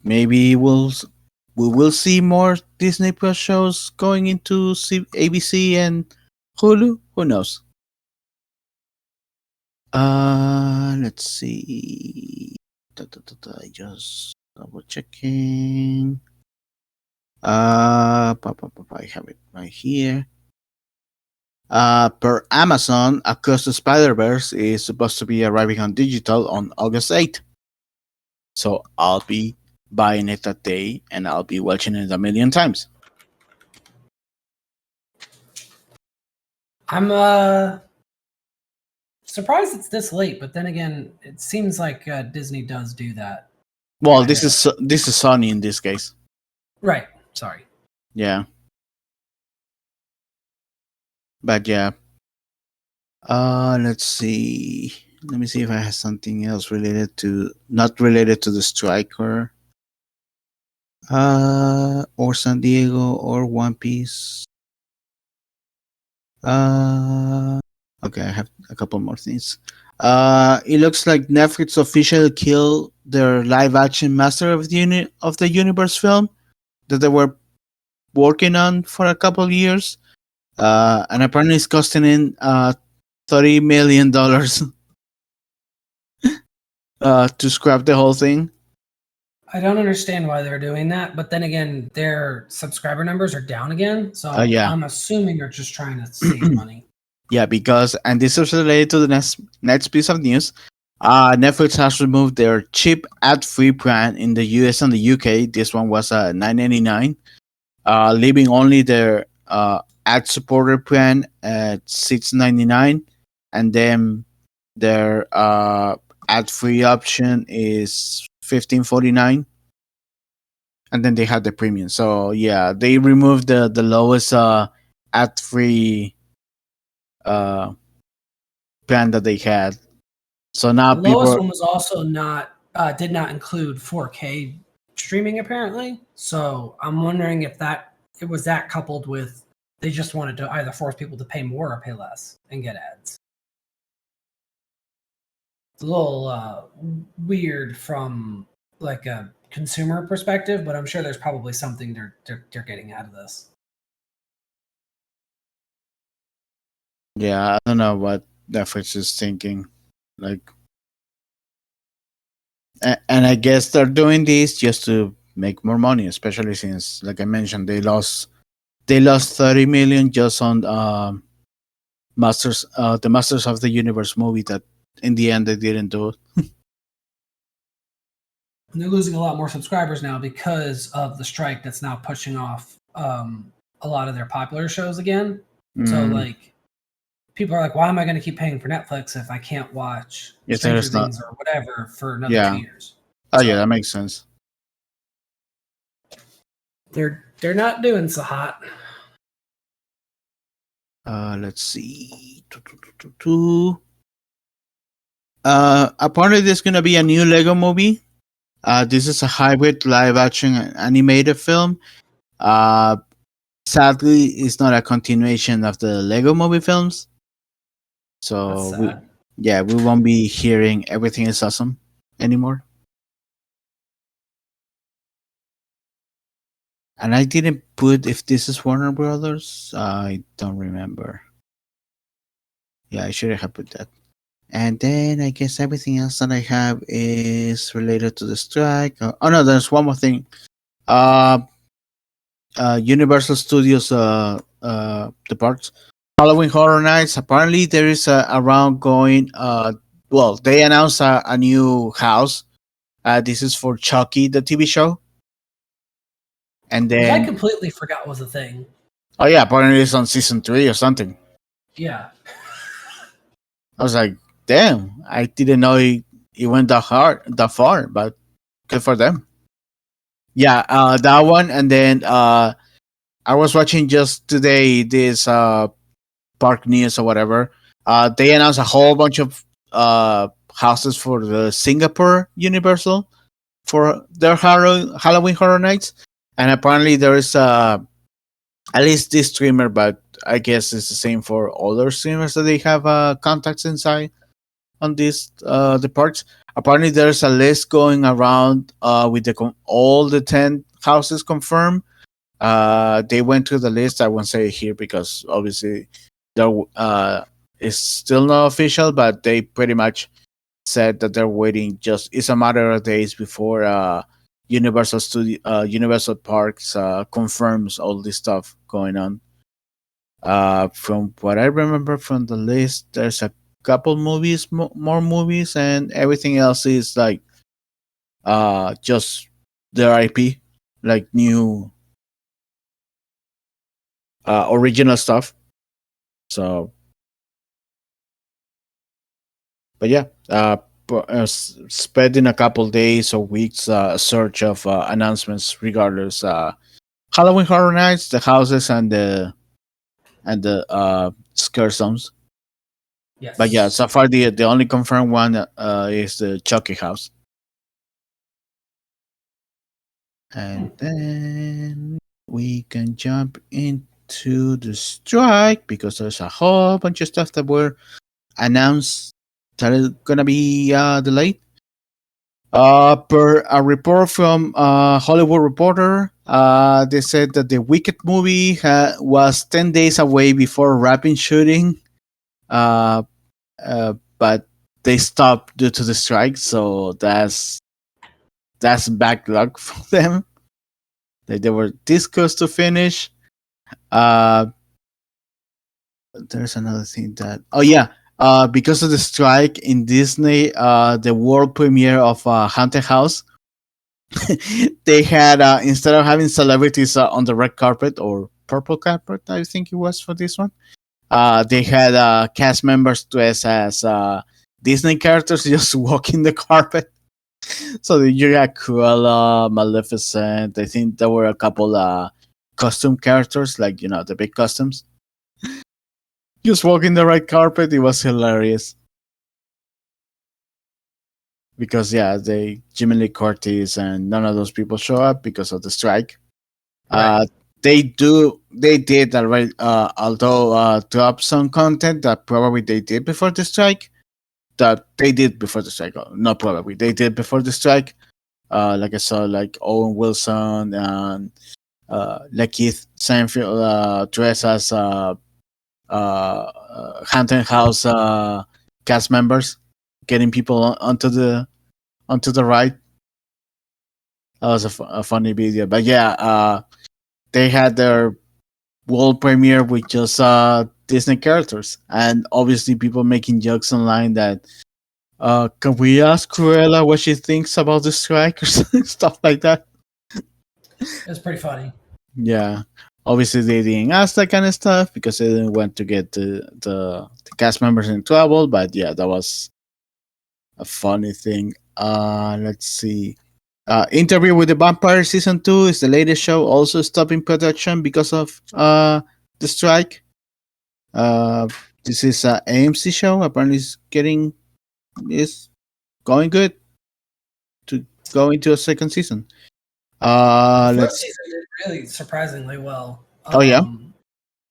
Speaker 2: maybe we will see more Disney Plus shows going into ABC and Hulu. Who knows? Let's see. Just double checking. I have it right here. Per Amazon, Across the Spider-Verse is supposed to be arriving on digital on August 8th. So I'll be buying it that day and I'll be watching it a million times.
Speaker 1: I'm surprised it's this late, but then again, it seems like Disney does do that.
Speaker 2: Well, this is Sony in this case.
Speaker 1: Right. Sorry.
Speaker 2: Yeah. But yeah. Let's see. Let me see if I have something else not related to the strike or San Diego or One Piece. Okay, I have a couple more things. It looks like Netflix officially killed their live-action Master of the Universe film that they were working on for a couple of years, and apparently it's costing in $30 million to scrap the whole thing.
Speaker 1: I don't understand why they're doing that, but then again, their subscriber numbers are down again, so
Speaker 2: Yeah.
Speaker 1: I'm assuming they're just trying to save money.
Speaker 2: Yeah, because, and this is related to the next piece of news, Netflix has removed their cheap ad-free plan in the US and the UK. This one was $9.99, leaving only their ad-supported plan at $6.99, and then their ad-free option is $15.49, and then they have the premium. So yeah, they removed the lowest ad-free plan that they had. So now
Speaker 1: the lowest one was also did not include 4K streaming apparently. So I'm wondering if it was that coupled with they just wanted to either force people to pay more or pay less and get ads. It's a little weird from like a consumer perspective, but I'm sure there's probably something they're getting out of this.
Speaker 2: Yeah, I don't know what Netflix is thinking. Like, and I guess they're doing this just to make more money, especially since, like I mentioned, they lost 30 million just on the Masters of the Universe movie that in the end they didn't do.
Speaker 1: And they're losing a lot more subscribers now because of the strike that's now pushing off a lot of their popular shows again. So like people are like, why am I going to keep paying for Netflix if I can't watch Stranger Things or whatever for another 2 years?
Speaker 2: Oh yeah, that makes sense.
Speaker 1: They're not doing so hot.
Speaker 2: Let's see. Apparently there's gonna be a new Lego movie. This is a hybrid live action animated film. Sadly, it's not a continuation of the Lego movie films. So we won't be hearing Everything is Awesome anymore. And I didn't put if this is Warner Brothers. I don't remember. Yeah, I should have put that. And then I guess everything else that I have is related to the strike. Oh no, there's one more thing. Universal Studios the parks Halloween Horror Nights. Apparently there is around going. Well, they announced a new house. This is for Chucky, the TV show. And then
Speaker 1: I completely forgot was a thing.
Speaker 2: Oh yeah, apparently it's on season 3 or something.
Speaker 1: Yeah.
Speaker 2: I was like, damn, I didn't know it went that far, but good for them. Yeah, that one, and then I was watching just today this Park News or whatever. They announced a whole bunch of houses for the Singapore Universal for their Halloween Horror Nights, and apparently there is at least this streamer, but I guess it's the same for other streamers that they have contacts inside on these the parks. Apparently, there's a list going around with all the 10 houses confirmed. They went to the list. I won't say it here because obviously there is still not official, but they pretty much said that they're waiting. Just it's a matter of days before Universal Parks confirms all this stuff going on. From what I remember from the list, there's a couple movies, more movies, and everything else is like just their IP, like new original stuff. So, but yeah, spending a couple days or weeks search of announcements regardless Halloween Horror Nights, the houses, and the scare zones.
Speaker 1: Yes.
Speaker 2: But yeah, so far the only confirmed one is the Chucky house. And then we can jump into the strike because there's a whole bunch of stuff that were announced that is gonna be delayed. Per a report from Hollywood Reporter, they said that the Wicked movie was 10 days away before wrapping shooting, but they stopped due to the strike, so that's backlog for them. They were this close to finish. There's another thing that because of the strike in Disney, the world premiere of Haunted House, they had instead of having celebrities on the red carpet or purple carpet, I think it was for this one. They had cast members dressed as Disney characters just walking the carpet. So you got Cruella, Maleficent. I think there were a couple costume characters, like the big costumes. Just walking the red carpet, it was hilarious. Because Jimmy Lee Curtis and none of those people show up because of the strike. Right. They did already, although drop some content that probably they did before the strike. That they did before the strike. Not probably, they did before the strike. Like I saw, like Owen Wilson and Lakeith Stanfield dressed as Haunted House cast members, getting people onto the ride. That was a funny video, but yeah, they had their world premiere with just Disney characters, and obviously people making jokes online that can we ask Cruella what she thinks about the strike or stuff like that.
Speaker 1: It's pretty funny.
Speaker 2: Yeah, obviously they didn't ask that kind of stuff because they didn't want to get the cast members in trouble. But yeah, that was a funny thing. Let's see. Interview with the Vampire Season 2 is the latest show, also stopping production because of the strike. This is an AMC show. Apparently it's going good to go into a second season.
Speaker 1: The first season did really surprisingly well.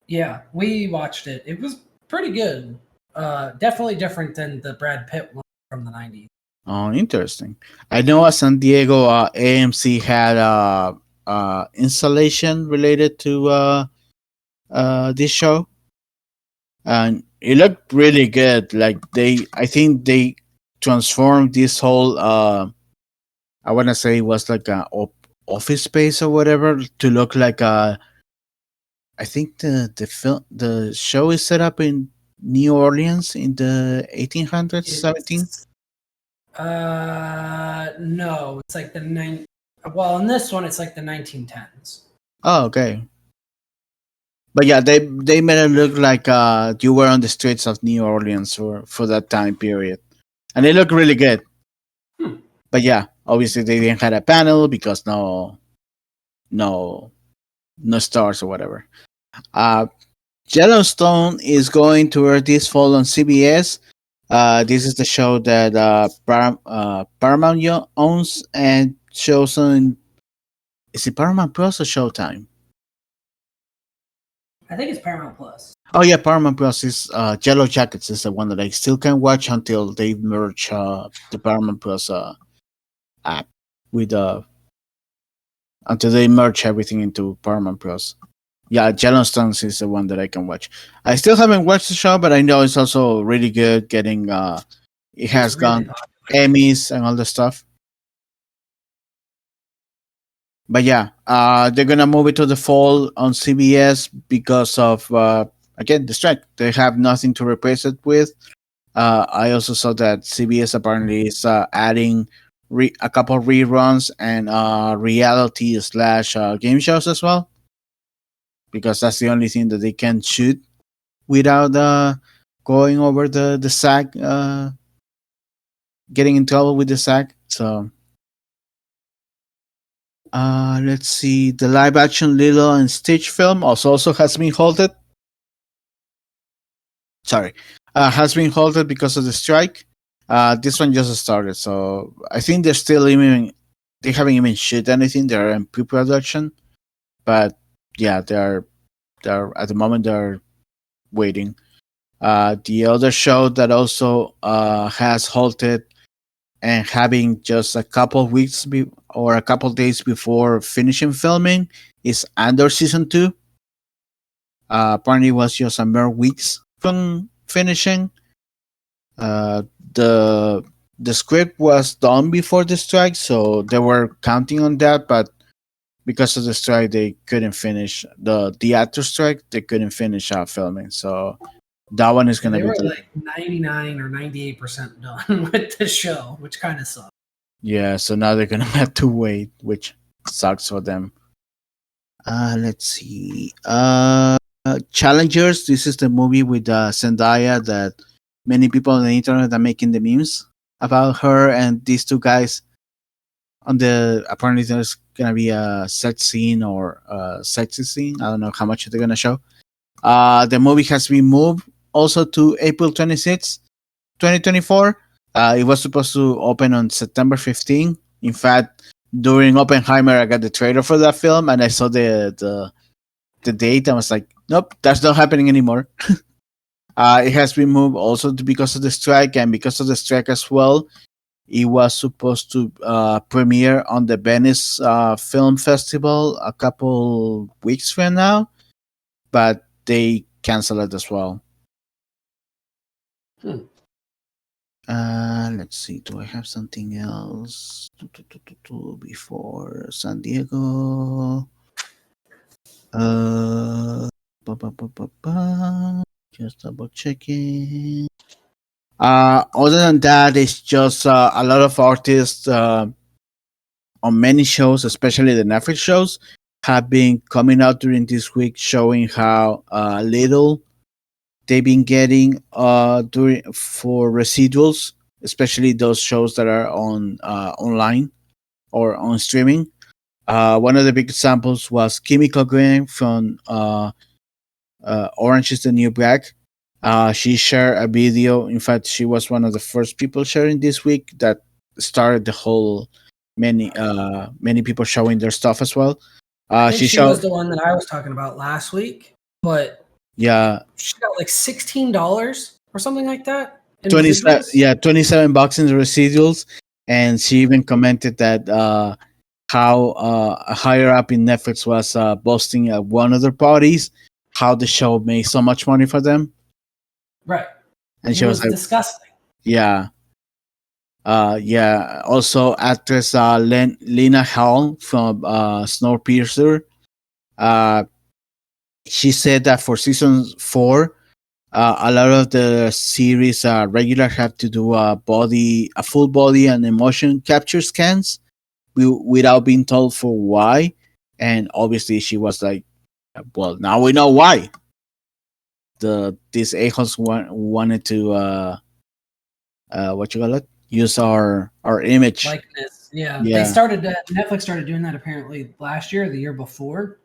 Speaker 1: Yeah, we watched it. It was pretty good. Definitely different than the Brad Pitt one from the 90s.
Speaker 2: Oh, interesting. I know at San Diego, AMC had installation related to this show, and it looked really good. Like I think they transformed this whole. I want to say it was like a office space or whatever to look like a. I think the show is set up in New Orleans in the 1800s, 17.
Speaker 1: No, it's like the well, in this one, it's like the 1910s.
Speaker 2: Oh, okay. But yeah, they made it look like you were on the streets of New Orleans for that time period, and it looked really good. But yeah, obviously they didn't have a panel because no stars or whatever. Yellowstone is going to air this fall on CBS. This is the show that Paramount owns and shows on. Is it Paramount Plus or Showtime?
Speaker 1: I think it's Paramount Plus.
Speaker 2: Oh yeah, Paramount Plus is Yellow Jackets is the one that I still can watch until they merge the Paramount Plus app with until they merge everything into Paramount Plus. Yeah, Yellowstone is the one that I can watch. I still haven't watched the show, but I know it's also really good. Getting it has gone Emmys and all the stuff. but yeah, they're gonna move it to the fall on CBS because of again the strike. They have nothing to replace it with. I also saw that CBS apparently is adding a couple reruns and reality slash game shows as well, because that's the only thing that they can shoot without going over the SAG, getting in trouble with the SAG. So let's see, the live action Lilo and Stitch film also has been halted. Sorry, has been halted because of the strike. This one just started, so I think they're still even they haven't even shoot anything. They're in pre-production, but yeah, they're at the moment they're waiting. The other show that also has halted and having just a couple weeks or a couple days before finishing filming is Andor season 2. Apparently, it was just a mere weeks from finishing. Uh, the the script was done before the strike, so they were counting on that. But because of the strike, they couldn't finish the actor strike. They couldn't finish filming, so that one is
Speaker 1: Yeah,
Speaker 2: gonna
Speaker 1: they
Speaker 2: be
Speaker 1: were like 99 or 98% done with the show, which kind of sucks.
Speaker 2: yeah. So now they're gonna have to wait, which sucks for them. Let's see. Challengers. This is the movie with Zendaya that many people on the internet are making the memes about her and these two guys. On the apparently there's gonna be a sex scene or a sexy scene. I don't know how much they're gonna show. The movie has been moved also to April 26th, 2024. It was supposed to open on September 15th. In fact, during Oppenheimer, I got the trailer for that film and I saw the date. I was like, nope, that's not happening anymore. It has been moved also because of the strike, and because of the strike as well, it was supposed to premiere on the Venice Film Festival a couple weeks from now, but they canceled it as well. Let's see. Do I have something else before San Diego? Ba, ba, ba, ba, ba. Just double checking. Other than that, it's just a lot of artists on many shows, especially the Netflix shows, have been coming out during this week showing how little they've been getting during for residuals, especially those shows that are on online or on streaming. One of the big examples was Chemical Green from Orange is the New Black. She shared a video. In fact, she was one of the first people sharing this week that started the whole many people showing their stuff as well.
Speaker 1: I think she was the one that I was talking about last week, but
Speaker 2: yeah,
Speaker 1: she got like $16 or something like that.
Speaker 2: 27 $27 in the residuals, and she even commented that how higher up in Netflix was boasting at one of their parties how the show made so much money for them.
Speaker 1: Right.
Speaker 2: And she was like,
Speaker 1: disgusting.
Speaker 2: Yeah. Yeah. Also, actress Lena Hall from Snowpiercer. She said that for season 4, a lot of the series regular have to do a full body and emotion capture scans without being told for why. And obviously, she was like, "Well, now we know why." These a-holes wanted to what you call it, use our image
Speaker 1: likeness. Yeah. They started Netflix started doing that apparently last year or the year before.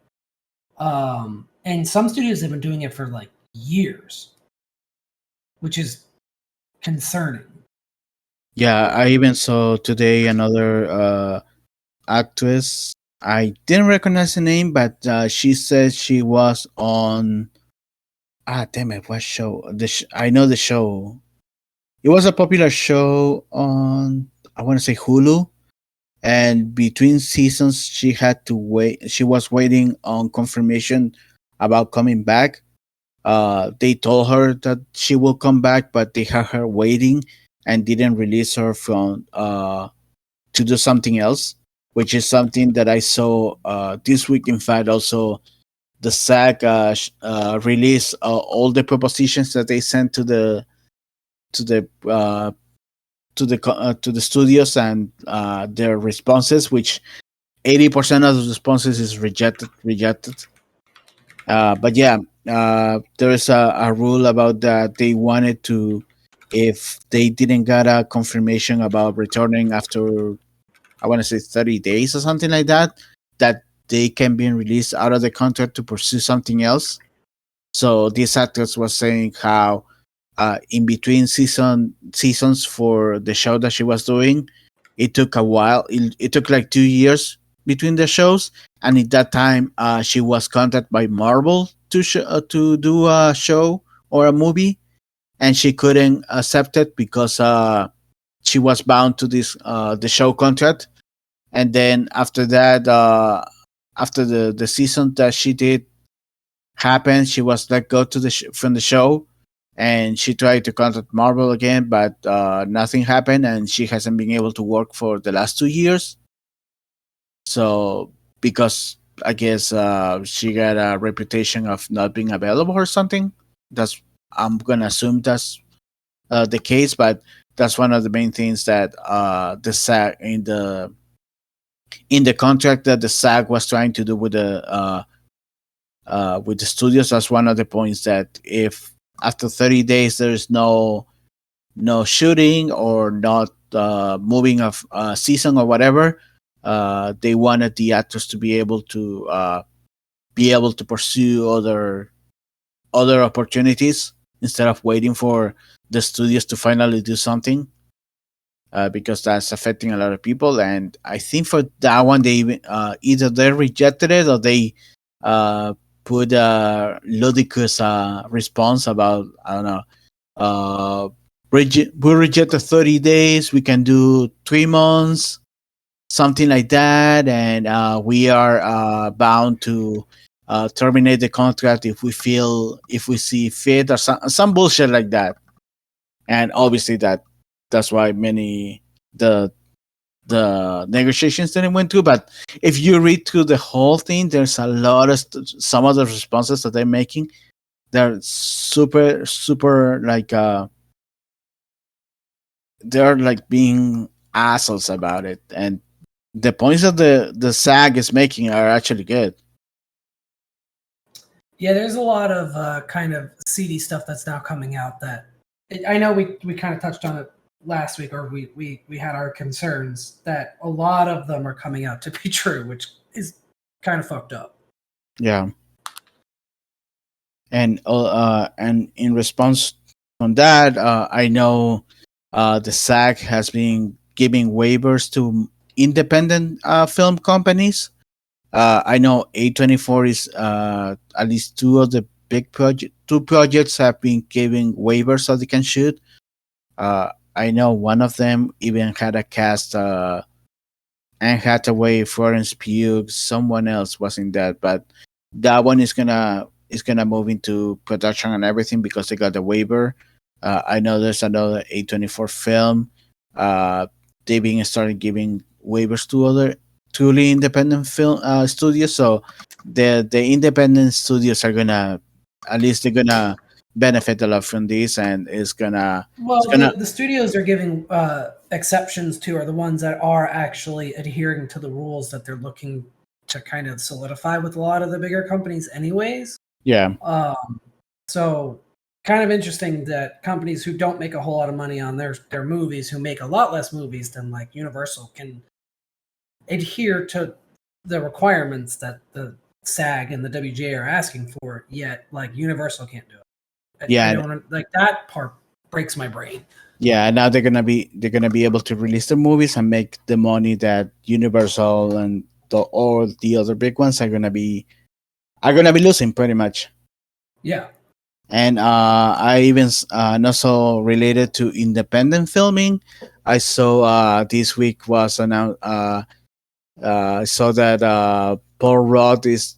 Speaker 1: And some studios have been doing it for like years, which is concerning.
Speaker 2: Yeah, I even saw today another actress. I didn't recognize the name, but she said she was on. Damn it! What show? I know the show. It was a popular show on, I want to say, Hulu, and between seasons she had to wait. She was waiting on confirmation about coming back. They told her that she will come back, but they had her waiting and didn't release her from to do something else. which is something that I saw this week. In fact, also the SAG released all the propositions that they sent to the to the studios and their responses, which 80% of the responses is rejected. But yeah, there is a rule about that. They wanted to, if they didn't get a confirmation about returning after, I want to say 30 days or something like that, that they can be released out of the contract to pursue something else. So these actors was saying how in between seasons for the show that she was doing, it took a while. It took like 2 years between the shows, and at that time, she was contacted by Marvel to do a show or a movie, and she couldn't accept it because she was bound to this the show contract. And then after that, after the season that she did happened, she was let go to from the show, and she tried to contact Marvel again, but nothing happened, and she hasn't been able to work for the last 2 years. So because I guess she got a reputation of not being available or something. That's I'm gonna assume that's the case, but that's one of the main things that the SAG in the contract that the SAG was trying to do with the studios. That's one of the points that if after 30 days there's no shooting or not moving of season or whatever, they wanted the actors to be able to pursue other opportunities instead of waiting for the studios to finally do something. Because that's affecting a lot of people, and I think for that one they either they rejected it or they uh, put a ludicrous response about, I don't know, we reject the 30 days, we can do 3 months, something like that, and we are bound to terminate the contract if we see fit, or some bullshit like that. And obviously that's why many the negotiations didn't went through. But if you read through the whole thing, there's a lot of some of the responses that they're making. They're super like they're like being assholes about it, and the points that the SAG is making are actually good.
Speaker 1: Yeah, there's a lot of kind of seedy stuff that's now coming out that I know we kind of touched on it last week, or we had our concerns that a lot of them are coming out to be true, which is kind of fucked up.
Speaker 2: Yeah. And in response on that, I know the SAG has been giving waivers to independent film companies. I know A24 is at least two projects have been giving waivers so they can shoot. I know one of them even had a cast. Anne Hathaway, Florence Pugh, someone else was in that, but that one is gonna move into production and everything because they got the waiver. I know there's another A24 film. They've been started giving waivers to other truly independent film studios. So the independent studios are gonna, at least they're gonna benefit a lot from this, and
Speaker 1: Well,
Speaker 2: it's gonna
Speaker 1: the studios are giving exceptions to are the ones that are actually adhering to the rules that they're looking to kind of solidify with a lot of the bigger companies, anyways.
Speaker 2: yeah.
Speaker 1: So kind of interesting that companies who don't make a whole lot of money on their movies, who make a lot less movies than like Universal, can adhere to the requirements that the SAG and the WGA are asking for, yet like Universal can't do it.
Speaker 2: Yeah,
Speaker 1: I don't like that part breaks my brain.
Speaker 2: yeah. Now they're gonna be able to release the movies and make the money that Universal and all the other big ones are gonna be losing pretty much.
Speaker 1: Yeah.
Speaker 2: And I even and also related to independent filming, I saw this week was announced. I saw that Paul Rudd is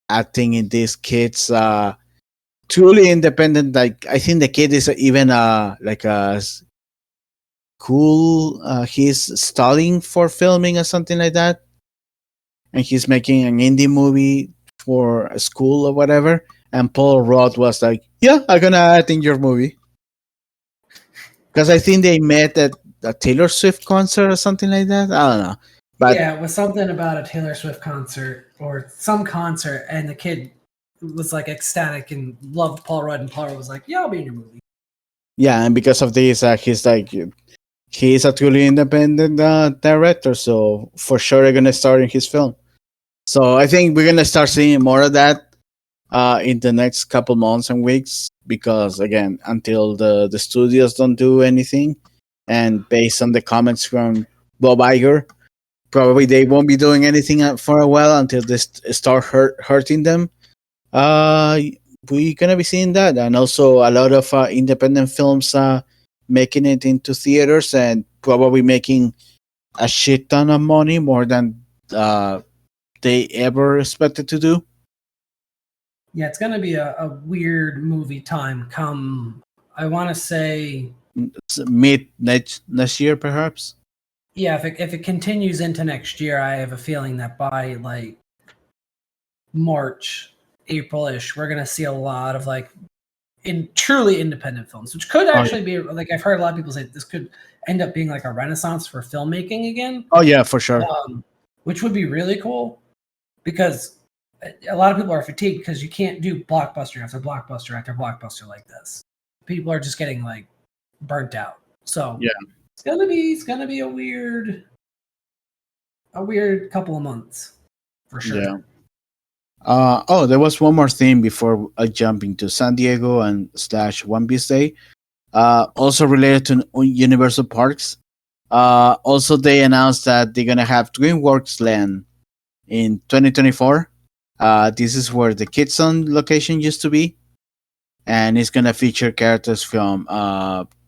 Speaker 2: acting in this kid's truly independent. Like I think the kid is even like a school. He's studying for filming or something like that, and he's making an indie movie for a school or whatever. And Paul Rudd was like, "Yeah, I'm gonna act in your movie," because I think they met at a Taylor Swift concert or something like that. I don't know, but
Speaker 1: Yeah, it was something about a Taylor Swift concert or some concert, and the kid was like ecstatic and loved Paul Rudd, and Paul Rudd was like, "Yeah, I'll be in your movie."
Speaker 2: yeah, and because of this, he's like, he's a truly independent director, so for sure they're gonna start in his film. So I think we're gonna start seeing more of that in the next couple months and weeks, because again, until the studios don't do anything, and based on the comments from Bob Iger, probably they won't be doing anything for a while until they start hurting them. Uh, we're gonna be seeing that, and also a lot of independent films making it into theaters and probably making a shit ton of money, more than they ever expected to do.
Speaker 1: Yeah, it's gonna be a weird movie time. Come, I want to say,
Speaker 2: Mid next year, perhaps.
Speaker 1: yeah, if it continues into next year, I have a feeling that by like March, April-ish, we're gonna see a lot of like in truly independent films, which could
Speaker 2: Oh,
Speaker 1: actually be like I've heard a lot of people say this could end up being like a renaissance for filmmaking again,
Speaker 2: oh yeah, for sure.
Speaker 1: which would be really cool because a lot of people are fatigued because you can't do blockbuster after blockbuster after blockbuster like this. People are just getting like burnt out. So
Speaker 2: Yeah,
Speaker 1: it's gonna be a weird couple of months for sure.
Speaker 2: yeah. Oh, there was one more thing before I jump into San Diego and slash One Piece Day. Also related to Universal Parks. Also, they announced that they're gonna have DreamWorks Land in 2024. This is where the Kids Zone location used to be, and it's gonna feature characters from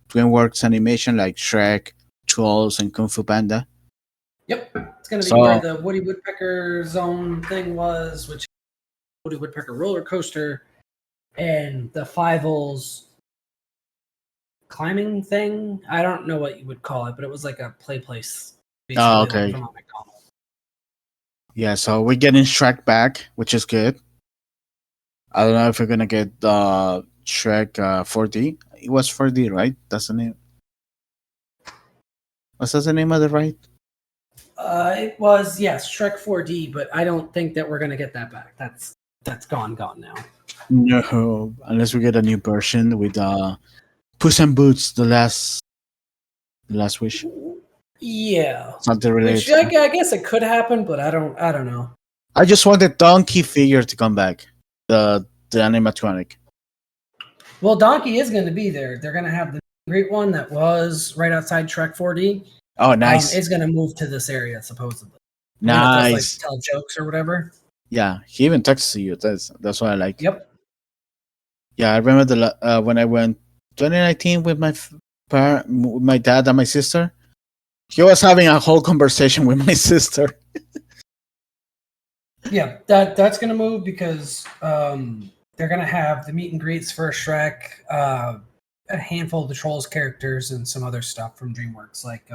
Speaker 2: DreamWorks animation like Shrek, Trolls, and Kung Fu Panda.
Speaker 1: Yep, it's gonna be where
Speaker 2: So,
Speaker 1: the Woody Woodpecker zone thing was, which Woody Woodpecker roller coaster and the Fievel's climbing thing. I don't know what you would call it, but it was like a play place, basically, like
Speaker 2: okay,
Speaker 1: from a McDonald's.
Speaker 2: yeah. So we're getting Shrek back, which is good. I don't know if we're gonna get Shrek 4D. It was 4D, right? That's the name. What's that the name of the ride?
Speaker 1: It was yes, Shrek 4D, but I don't think that we're gonna get that back. That's gone now.
Speaker 2: No, unless we get a new version with Puss and Boots, the last wish.
Speaker 1: Yeah,
Speaker 2: Something
Speaker 1: which
Speaker 2: related.
Speaker 1: I guess it could happen, but I don't know.
Speaker 2: I just want the Donkey figure to come back. The animatronic.
Speaker 1: Well, Donkey is going to be there. They're going to have the great one that was right outside Shrek 4D.
Speaker 2: Oh, nice.
Speaker 1: Is going to move to this area supposedly.
Speaker 2: Nice.
Speaker 1: Does, like tell jokes or whatever.
Speaker 2: Yeah, he even texts you. That's what I like.
Speaker 1: Yep.
Speaker 2: Yeah, I remember when I went 2019 with with my dad and my sister. He was having a whole conversation with my sister.
Speaker 1: Yeah, that's going to move because they're going to have the meet and greets for Shrek, a handful of the Trolls characters, and some other stuff from DreamWorks, like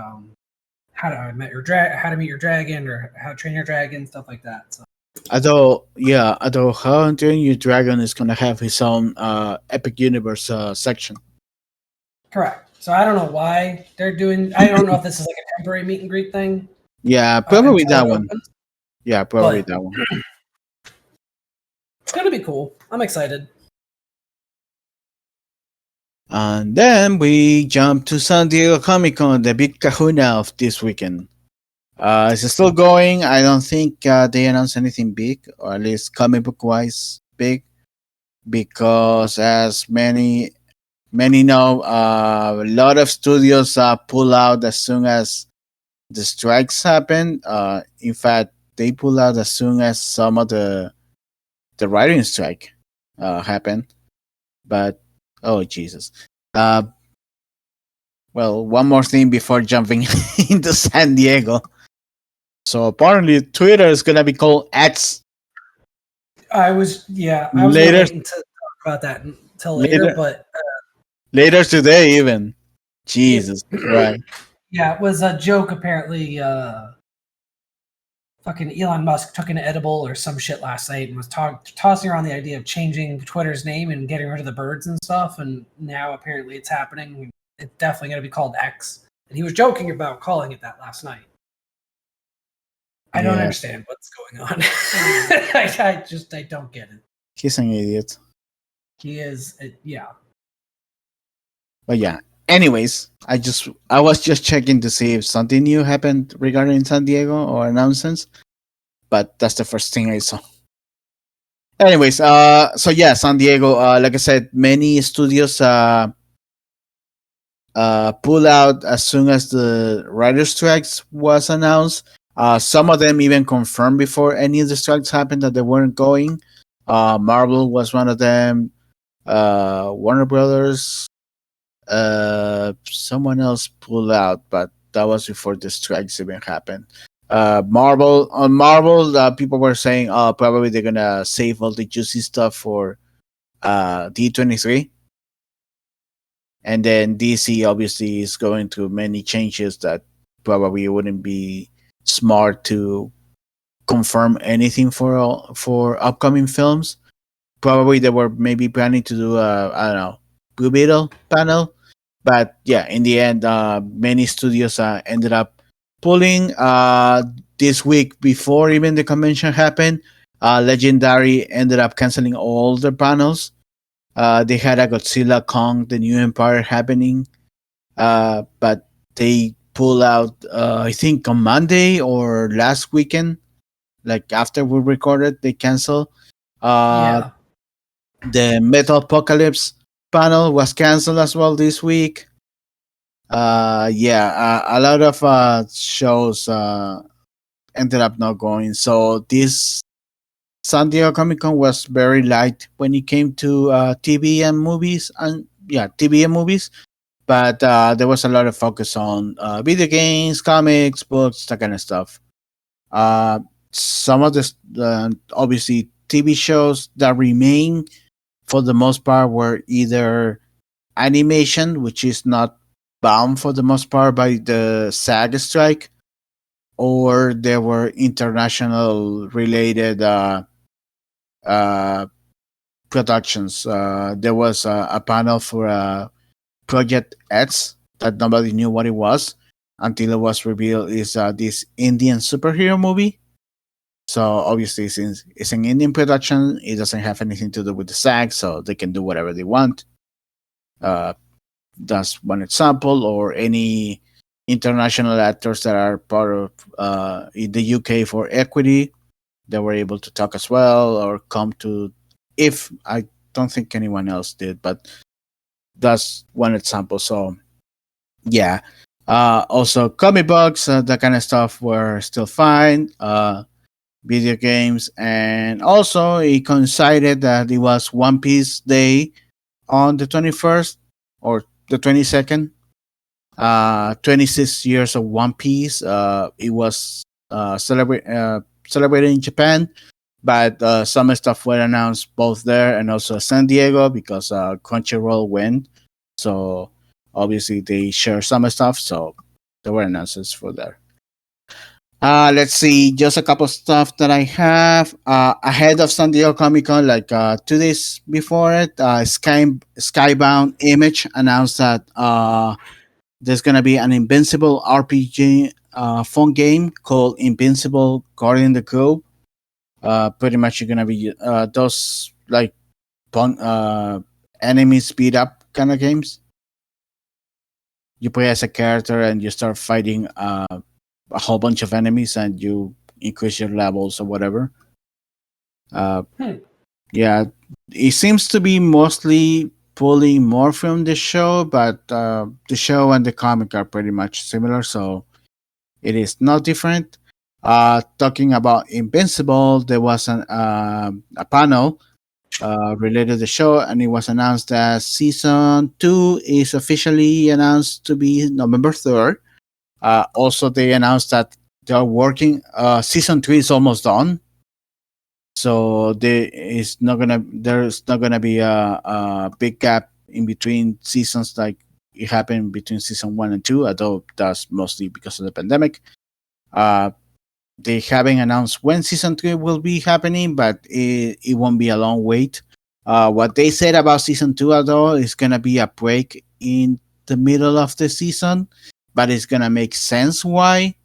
Speaker 1: How to Meet Your Dragon, or How to Train Your Dragon, stuff like that. So.
Speaker 2: Although How to Train Your Dragon is gonna have his own Epic Universe section.
Speaker 1: Correct. So I don't know why they're doing. I don't know if this is like a temporary meet and greet thing.
Speaker 2: Yeah, probably that one. Yeah, probably that one.
Speaker 1: It's gonna be cool. I'm excited.
Speaker 2: And then we jump to San Diego Comic Con, the big kahuna of this weekend. It's still going. I don't think they announced anything big, or at least comic book wise big, because as many know, a lot of studios pull out as soon as the strikes happen. In fact, they pull out as soon as some of the writing strike happened. But oh Jesus! Well, one more thing before jumping into San Diego. So apparently, Twitter is gonna be called X.
Speaker 1: I was gonna wait to talk about that until later, but
Speaker 2: later today even. Jesus Christ.
Speaker 1: Yeah, it was a joke. Apparently, fucking Elon Musk took an edible or some shit last night and was tossing around the idea of changing Twitter's name and getting rid of the birds and stuff. And now apparently it's happening. It's definitely going to be called X. And he was joking about calling it that last night. I don't understand what's going on. I don't get it.
Speaker 2: He's an idiot.
Speaker 1: He is, yeah.
Speaker 2: But yeah. Anyways, I was just checking to see if something new happened regarding San Diego or announcements, but that's the first thing I saw. Anyways, so yeah, San Diego. Like I said, many studios pull out as soon as the writer strikes was announced. Some of them even confirmed before any of the strikes happened that they weren't going. Marvel was one of them. Warner Brothers. Someone else pulled out, but that was before the strikes even happened. Marvel, people were saying, "Oh, probably they're gonna save all the juicy stuff for D23." And then DC obviously is going through many changes that probably wouldn't be smart to confirm anything for upcoming films. Probably they were maybe planning to do a, I don't know, Blue Beetle panel, but yeah, in the end, many studios ended up pulling this week before even the convention happened. Legendary ended up canceling all their panels. They had a Godzilla Kong, the New Empire happening, but they pull out, I think, on Monday or last weekend, like after we recorded, they cancel.
Speaker 1: Yeah.
Speaker 2: The Metal Apocalypse panel was canceled as well this week. A lot of shows ended up not going. So this San Diego Comic Con was very light when it came to TV and movies, TV and movies. But there was a lot of focus on video games, comics, books, that kind of stuff. Some of the obviously TV shows that remain for the most part were either animation, which is not bound for the most part by the SAG strike, or there were international related productions. There was a panel for Project X that nobody knew what it was until it was revealed is this Indian superhero movie. So obviously, since it's an Indian production, it doesn't have anything to do with the SAG, so they can do whatever they want. That's one example, or any international actors that are part of in the UK for equity, they were able to talk as well or come to. If I don't think anyone else did, but that's one example. So yeah. Also, comic books, that kind of stuff were still fine. Video games, and also it coincided that it was One Piece Day on the 21st or the 22nd. 26 years of One Piece. It was celebrated in Japan, but some stuff were announced both there and also San Diego because Crunchyroll went. So obviously they share some stuff, so there were announcements for there. Let's see, just a couple of stuff that I have ahead of San Diego Comic Con, like 2 days before it. Skybound Image announced that there's gonna be an Invincible RPG phone game called Invincible Guardian the Globe. Pretty much, you're gonna be those like enemy speed up kind of games. You play as a character and you start fighting a whole bunch of enemies and you increase your levels or whatever. Yeah, it seems to be mostly pulling more from the show, but the show and the comic are pretty much similar, so it is not different. Talking about Invincible, there was a panel related to the show, and it was announced that season 2 is officially announced to be November 3rd. Also, they announced that they are working. Season 3 is almost done, so there's not gonna be a big gap in between seasons like it happened between season 1 and 2, although that's mostly because of the pandemic. They haven't announced when season 3 will be happening, but it won't be a long wait. What they said about season 2, although, is gonna be a break in the middle of the season, but it's gonna make sense why.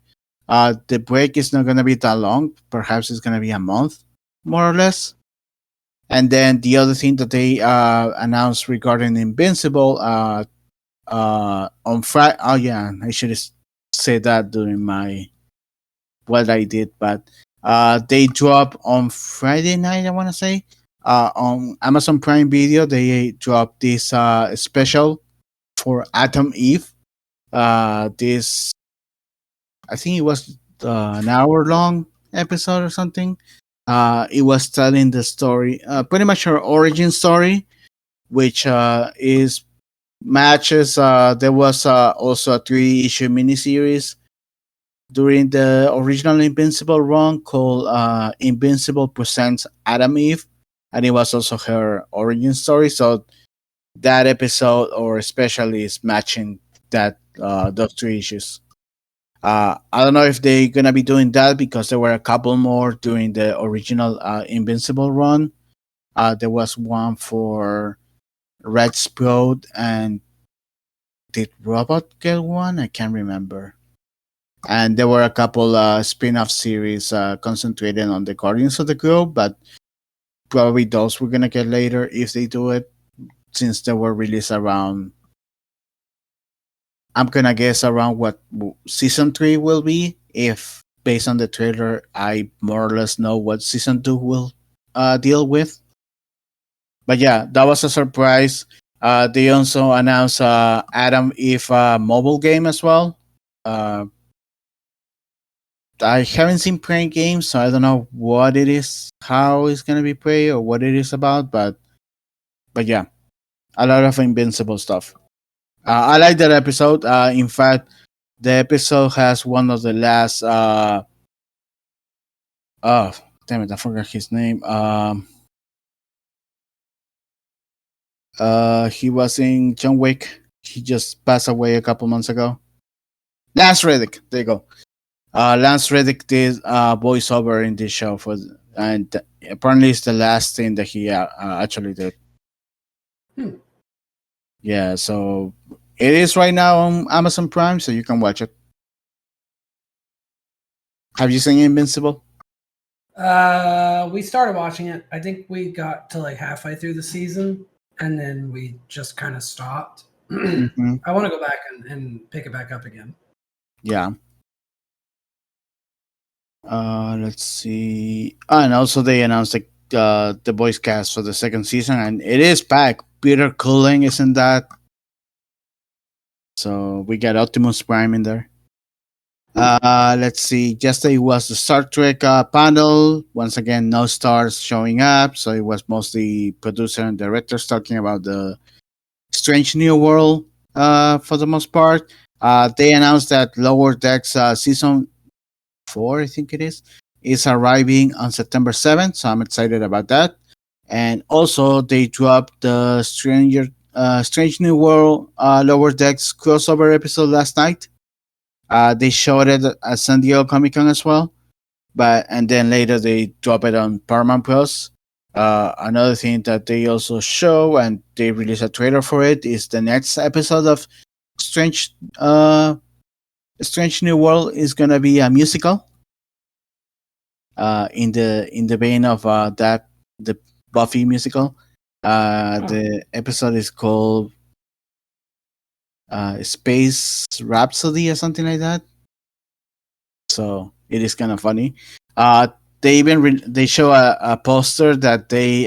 Speaker 2: The break is not gonna be that long. Perhaps it's gonna be a month, more or less. And then the other thing that they announced regarding Invincible on Friday. Oh yeah, I should have said that during my what I did, but they drop on Friday night. I want to say on Amazon Prime Video they dropped this special for Atom Eve. This I think it was an hour long episode or something. It was telling the story, pretty much her origin story, which is matches. There was also a 3-issue miniseries during the original Invincible run called Invincible Presents Adam Eve, and it was also her origin story. So that episode, or especially, is matching that those 3 issues. I don't know if they're gonna be doing that because there were a couple more during the original Invincible run. There was one for Red Sprout, and did Robot get one? I can't remember. And there were a couple spin-off series concentrated on the Guardians of the Globe, but probably those we're gonna get later if they do it, since they were released around. I'm gonna guess around what season 3 will be. If based on the trailer, I more or less know what season 2 will deal with. But yeah, that was a surprise. They also announced Adam Eve mobile game as well. I haven't seen Prey games, so I don't know what it is, how it's gonna be Prey, or what it is about. But yeah, a lot of Invincible stuff. I like that episode. In fact, the episode has one of the last. Oh, damn it! I forgot his name. He was in John Wick. He just passed away a couple months ago. Lance Reddick. There you go. Lance Reddick did voiceover in this show and apparently it's the last thing that he actually did. Yeah, so it is right now on Amazon Prime, so you can watch it. Have you seen Invincible?
Speaker 1: We started watching it. I think we got to like halfway through the season, and then we just kind of stopped. Mm-hmm. I want to go back and pick it back up again.
Speaker 2: Yeah. Let's see. And also they announced the voice cast for the second season, and it is back. Peter Cullen is in that. So we got Optimus Prime in there. Let's see. Yesterday was the Star Trek panel. Once again, no stars showing up. So it was mostly producer and directors talking about the Strange New World for the most part. They announced that Lower Decks season 4, I think it is arriving on September 7th. So I'm excited about that. And also they dropped the Strange New World Lower Decks crossover episode last night. They showed it at San Diego Comic Con as well, and then later they drop it on Paramount Plus. Another thing that they also show, and they release a trailer for it, is the next episode of Strange New World is gonna be a musical. In the vein of the Buffy musical. The episode is called Space Rhapsody or something like that. So it is kind of funny. They even they show a poster that they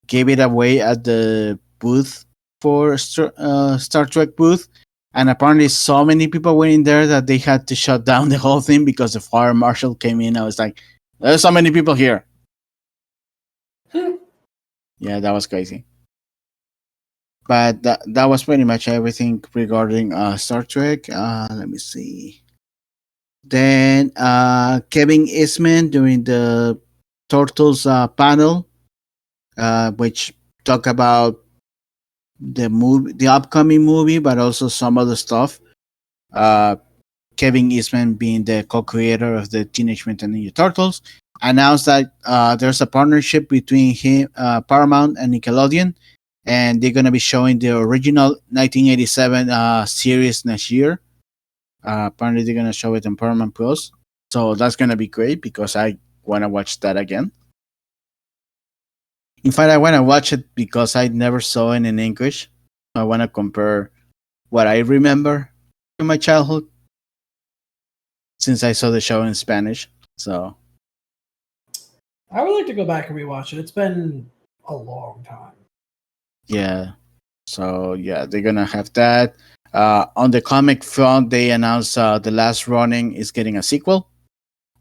Speaker 2: gave it away at the booth for Star Trek booth, and apparently so many people were in there that they had to shut down the whole thing because the fire marshal came in. I was like, there's so many people here. Yeah, that was crazy. But that was pretty much everything regarding Star Trek. Let me see. Then Kevin Eastman during the Turtles panel, which talk about the upcoming movie, but also some other stuff. Uh, Kevin Eastman, being the co-creator of the Teenage Mutant Ninja Turtles, announced that there's a partnership between him, Paramount, and Nickelodeon, and they're gonna be showing the original 1987 series next year. Apparently, they're gonna show it in Paramount Plus, so that's gonna be great because I wanna watch that again. In fact, I wanna watch it because I never saw it in English. I wanna compare what I remember in my childhood since I saw the show in Spanish. So
Speaker 1: I would like to go back and rewatch it. It's been a long time.
Speaker 2: yeah, so yeah, they're gonna have that. On the comic front, they announced the Last Running is getting a sequel.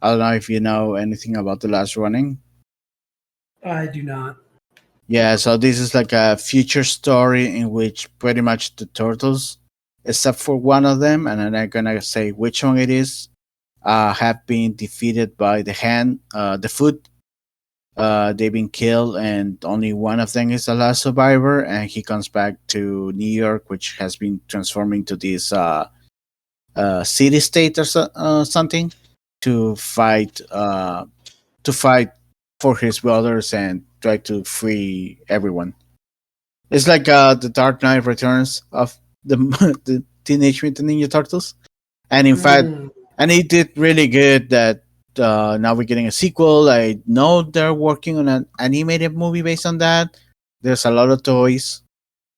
Speaker 2: I don't know if you know anything about the Last Running.
Speaker 1: I do not.
Speaker 2: Yeah, so this is like a future story in which pretty much the turtles, except for one of them, and I'm not gonna say which one it is, have been defeated by the hand, the foot. They've been killed, and only one of them is the last survivor. And he comes back to New York, which has been transforming to this city state or something, to fight for his brothers and try to free everyone. It's like the Dark Knight Returns of the the Teenage Mutant Ninja Turtles, and in fact, and it did really good. That now we're getting a sequel. I know they're working on an animated movie based on that. There's a lot of toys.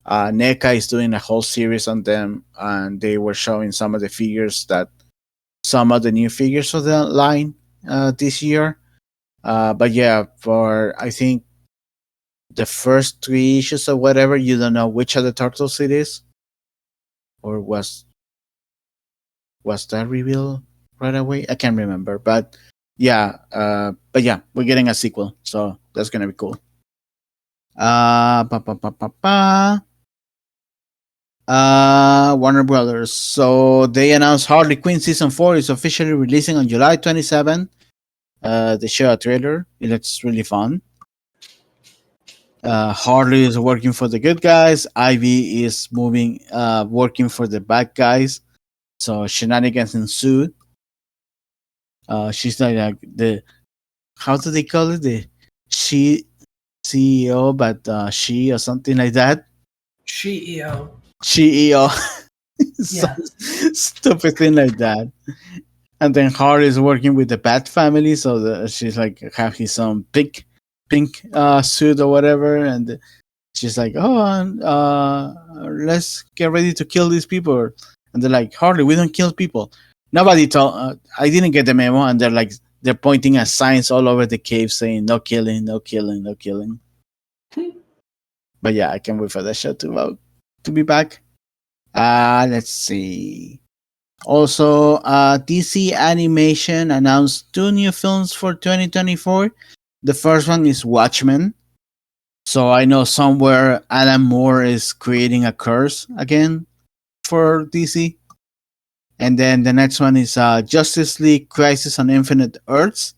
Speaker 2: NECA is doing a whole series on them, and they were showing some of the figures that some of the new figures of the line this year. But yeah, for I think the first 3 issues or whatever, you don't know which of the turtles it is, or was that revealed right away? I can't remember, but yeah, we're getting a sequel, so that's gonna be cool. Pa, pa, pa, pa, pa. Warner Brothers. So they announced Harley Quinn season 4 is officially releasing on July 27. They show a trailer. It looks really fun. Harley is working for the good guys. Ivy is working for the bad guys. So shenanigans ensue. She's like the how do they call it, the she CEO, but she or something like that.
Speaker 1: CEO.
Speaker 2: CEO.
Speaker 1: Yeah.
Speaker 2: Stupid thing like that. And then Harley is working with the Bat family, so she's like have his own pink suit or whatever, and she's like, "Oh, let's get ready to kill these people." And they're like, "Harley, we don't kill people." Nobody told. I didn't get the memo, and they're pointing at signs all over the cave saying, "No killing, no killing, no killing." But yeah, I can't wait for that show to be back. Let's see. Also, DC Animation announced 2 new films for 2024. The first one is Watchmen. So I know somewhere Alan Moore is creating a curse again for DC. And then the next one is Justice League Crisis on Infinite Earths.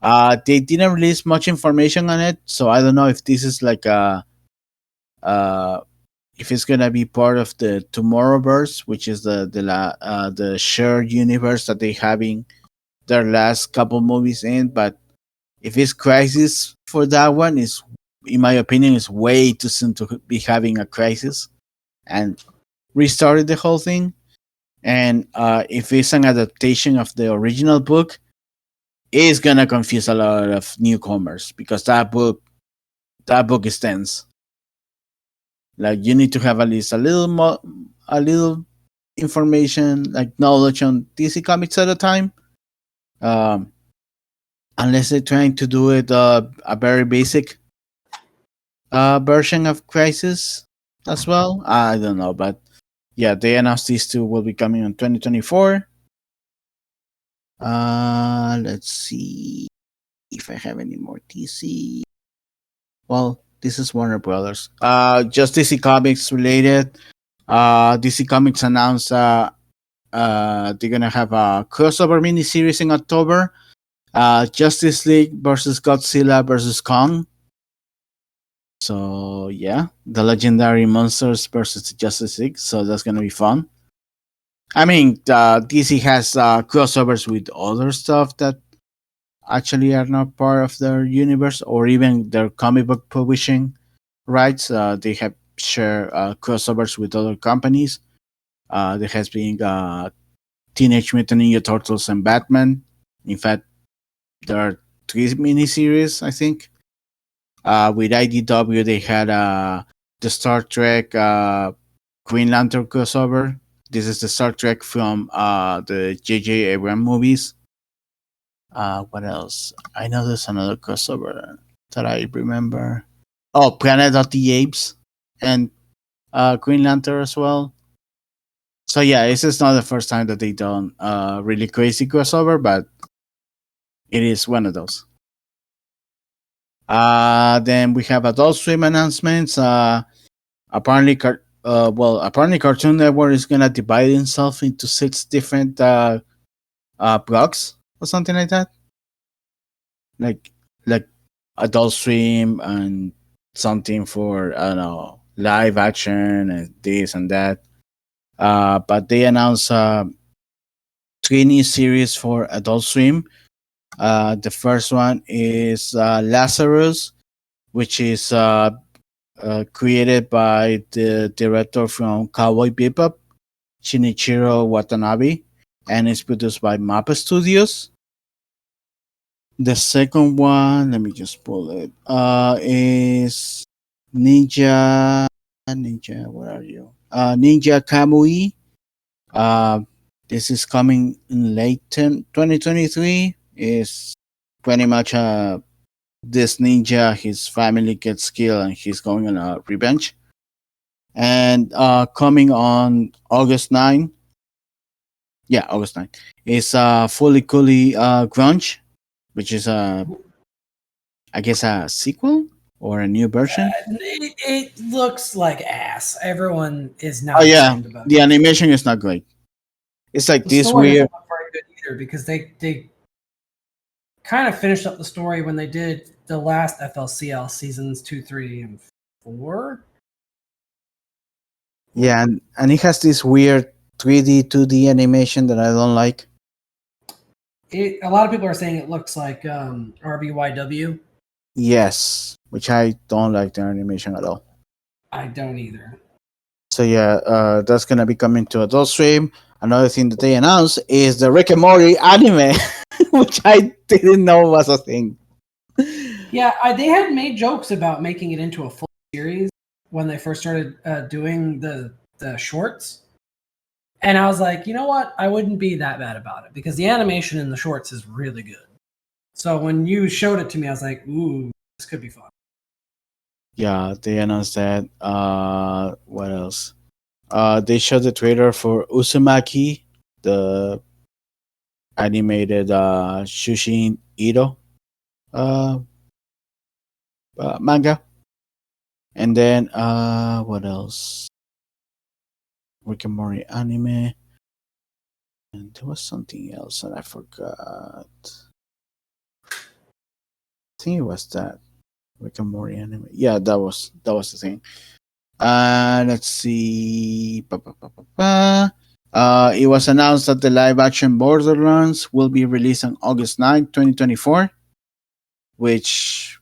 Speaker 2: They didn't release much information on it, so I don't know if this is like if it's gonna be part of the Tomorrowverse, which is the shared universe that they having their last couple movies in. But if it's Crisis for that one, is in my opinion is way too soon to be having a crisis and restarted the whole thing. And if it's an adaptation of the original book, it's gonna confuse a lot of newcomers because that book is tense. Like you need to have at least a little information, like knowledge on DC Comics at a time. Unless they're trying to do it a very basic version of Crisis as well. I don't know, but yeah, they announced these 2 will be coming in 2024. Let's see if I have any more DC. Well, this is Warner Brothers. Just DC Comics related. DC Comics announced they're gonna have a crossover miniseries in October. Justice League versus Godzilla versus Kong. So yeah, the legendary monsters versus the Justice League. So that's gonna be fun. I mean, DC has crossovers with other stuff that actually are not part of their universe or even their comic book publishing rights. They have share crossovers with other companies. There has been Teenage Mutant Ninja Turtles and Batman. In fact, there are 3 miniseries, I think. With IDW, they had the Star Trek Green Lantern crossover. This is the Star Trek from the J.J. Abrams movies. What else? I know there's another crossover that I remember. Oh, Planet of the Apes and Green Lantern as well. So yeah, this is not the first time that they done really crazy crossover, but it is one of those. Then we have Adult Swim announcements. Apparently, apparently Cartoon Network is gonna divide itself into 6 different blocks or something like that. Like Adult Swim and something for I don't know live action and this and that. But they announced 3 new series for Adult Swim. The first one is Lazarus, which is created by the director from Cowboy Bebop, Shinichiro Watanabe, and it's produced by Mappa Studios. The second one, let me just pull it, is Ninja, where are you? Ninja Kamui. Uh, this is coming in late 2023. Is pretty much this ninja, his family gets killed and he's going on a revenge. And coming on August 9, yeah, August 9, is Fully Cooley Grunge, which is I guess a sequel or a new version.
Speaker 1: It looks like ass. Everyone is
Speaker 2: Oh
Speaker 1: not
Speaker 2: yeah,
Speaker 1: excited about
Speaker 2: the
Speaker 1: it.
Speaker 2: animation is not great. It's like
Speaker 1: The
Speaker 2: this
Speaker 1: story
Speaker 2: weird.
Speaker 1: doesn't look very good either because they kind of finished up the story when they did the last FLCL seasons 2, 3, and 4.
Speaker 2: Yeah, and it has this weird 3D, 2D animation that I don't like.
Speaker 1: A lot of people are saying it looks like RBYW.
Speaker 2: Yes, which I don't like the animation at all.
Speaker 1: I don't either.
Speaker 2: So yeah, that's gonna be coming to Adult Swim. Another thing that they announced is the Rick and Morty anime, which I didn't know was a thing.
Speaker 1: Yeah, they had made jokes about making it into a full series when they first started doing the shorts. And I was like, you know what? I wouldn't be that bad about it because the animation in the shorts is really good. So when you showed it to me, I was like, ooh, this could be fun.
Speaker 2: Yeah, they announced that. What else? They showed the trailer for Uzumaki, the animated Shushin Ito uh, manga. And then what else? Rick and Morty anime. And there was something else that I forgot. I think it was that Rick and Morty anime. Yeah, that was the thing. Let's see. It was announced that the live action Borderlands will be released on August 9, 2024. Which,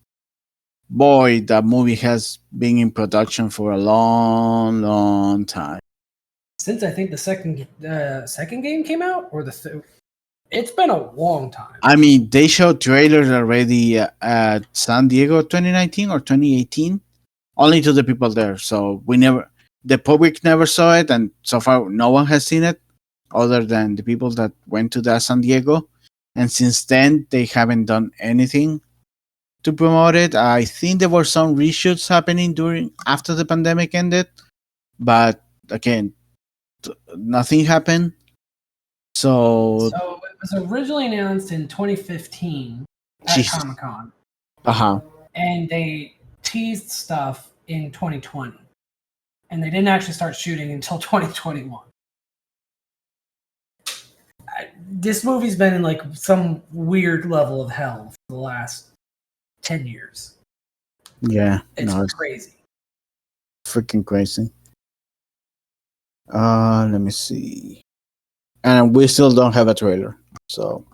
Speaker 2: boy, that movie has been in production for a long, long time.
Speaker 1: Since I think the second game came out, or it's been a long time.
Speaker 2: I mean, they showed trailers already at San Diego 2019 or 2018, only to the people there. So the public never saw it, and so far no one has seen it other than the people that went to that San Diego. And since then, they haven't done anything to promote it. I think there were some reshoots happening after the pandemic ended, but again, nothing happened. So,
Speaker 1: it was originally announced in 2015 at
Speaker 2: Jesus.
Speaker 1: Comic Con.
Speaker 2: Uh-huh.
Speaker 1: And they teased stuff in 2020. And they didn't actually start shooting until 2021. This movie's been in like some weird level of hell for the last 10 years.
Speaker 2: Yeah,
Speaker 1: It's
Speaker 2: no, it's
Speaker 1: crazy.
Speaker 2: freaking crazy. Let me see. And we still don't have a trailer. So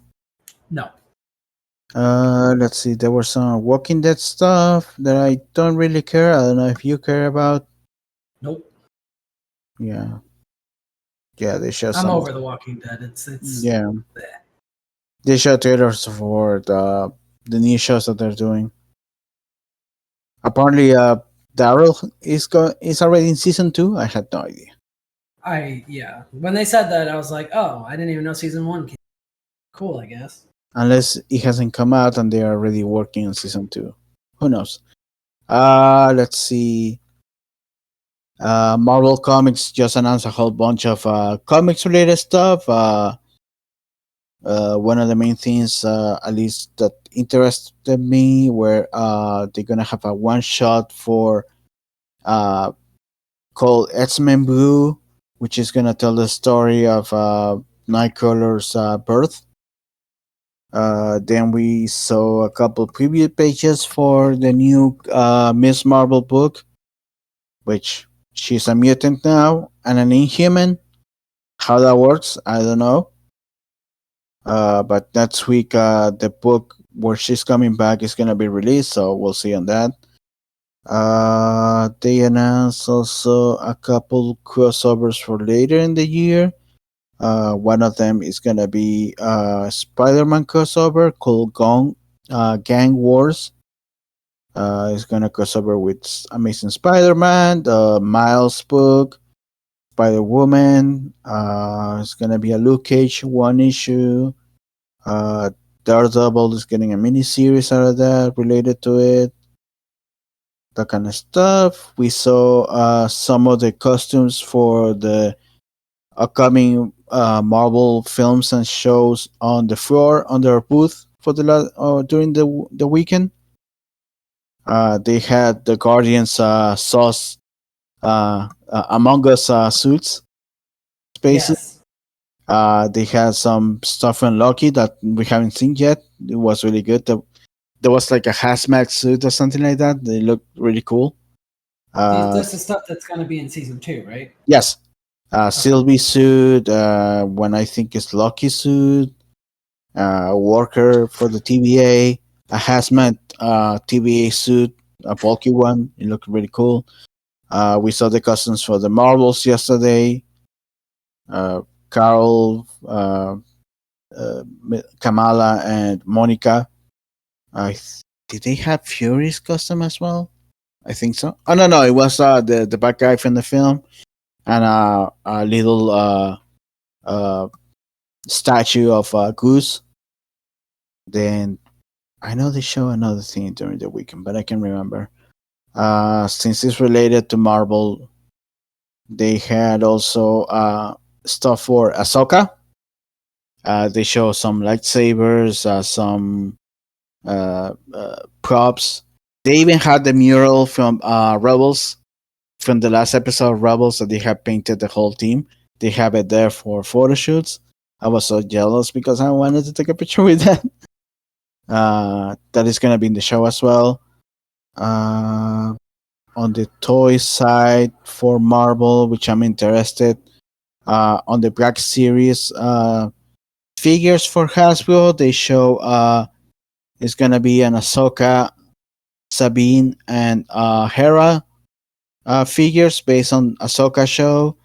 Speaker 1: No.
Speaker 2: let's see. There was some Walking Dead stuff that I don't really care. I don't know if you care about.
Speaker 1: Nope.
Speaker 2: Yeah. Yeah, they show
Speaker 1: I'm
Speaker 2: some.
Speaker 1: over The Walking Dead. It's
Speaker 2: Yeah. They show trailers for the new shows that they're doing. Apparently, Daryl is already in season 2. I had no idea.
Speaker 1: Yeah. When they said that, I was like, oh, I didn't even know season 1 came. Cool, I guess.
Speaker 2: Unless it hasn't come out and they are already working on season 2. Who knows? Let's see. Marvel Comics just announced a whole bunch of comics related stuff. One of the main things, at least that interested me, where they're gonna have a one shot for uh, called X-Men Blue, which is gonna tell the story of Nightcrawler's birth. Then we saw a couple preview pages for the new Miss Marvel book, which she's a mutant now and an Inhuman. How that works, I don't know. But next week, the book where she's coming back is gonna be released, so we'll see on that. They announced also a couple crossovers for later in the year. One of them is gonna be Spider-Man crossover called Gang Wars. It's gonna crossover with Amazing Spider-Man, the Miles book, Spider-Woman. It's gonna be a Luke Cage one issue. Uh, Daredevil is getting a mini series out of that related to it. That kind of stuff. We saw some of the costumes for the upcoming Marvel films and shows on the floor on their booth for during the weekend. They had the Guardians Sauce Among Us suits spaces.
Speaker 1: Yes.
Speaker 2: They had some stuff from Loki that we haven't seen yet. It was really good. There was like a hazmat suit or something like that. They looked really cool.
Speaker 1: This is stuff that's going to be in season 2, right?
Speaker 2: Yes. Sylvie suit, when I think it's Loki suit, worker for the TVA, a hazmat TVA suit, a bulky one. It looked really cool. We saw the costumes for the Marvels yesterday. Carol, Kamala, and Monica. Did they have Fury's costume as well? I think so. Oh no, it was the bad guy from the film and a little statue of Goose. Then I know they show another thing during the weekend, but I can remember. Since it's related to Marvel, they had also stuff for Ahsoka. They show some lightsabers, some props. They even had the mural from Rebels, from the last episode of Rebels, that they have painted the whole team. They have it there for photo shoots. I was so jealous because I wanted to take a picture with that. That is going to be in the show as well. On the toy side for Marvel, which I'm interested, on the Black Series figures for Hasbro, they show it's going to be an Ahsoka, Sabine, and Hera figures based on Ahsoka show.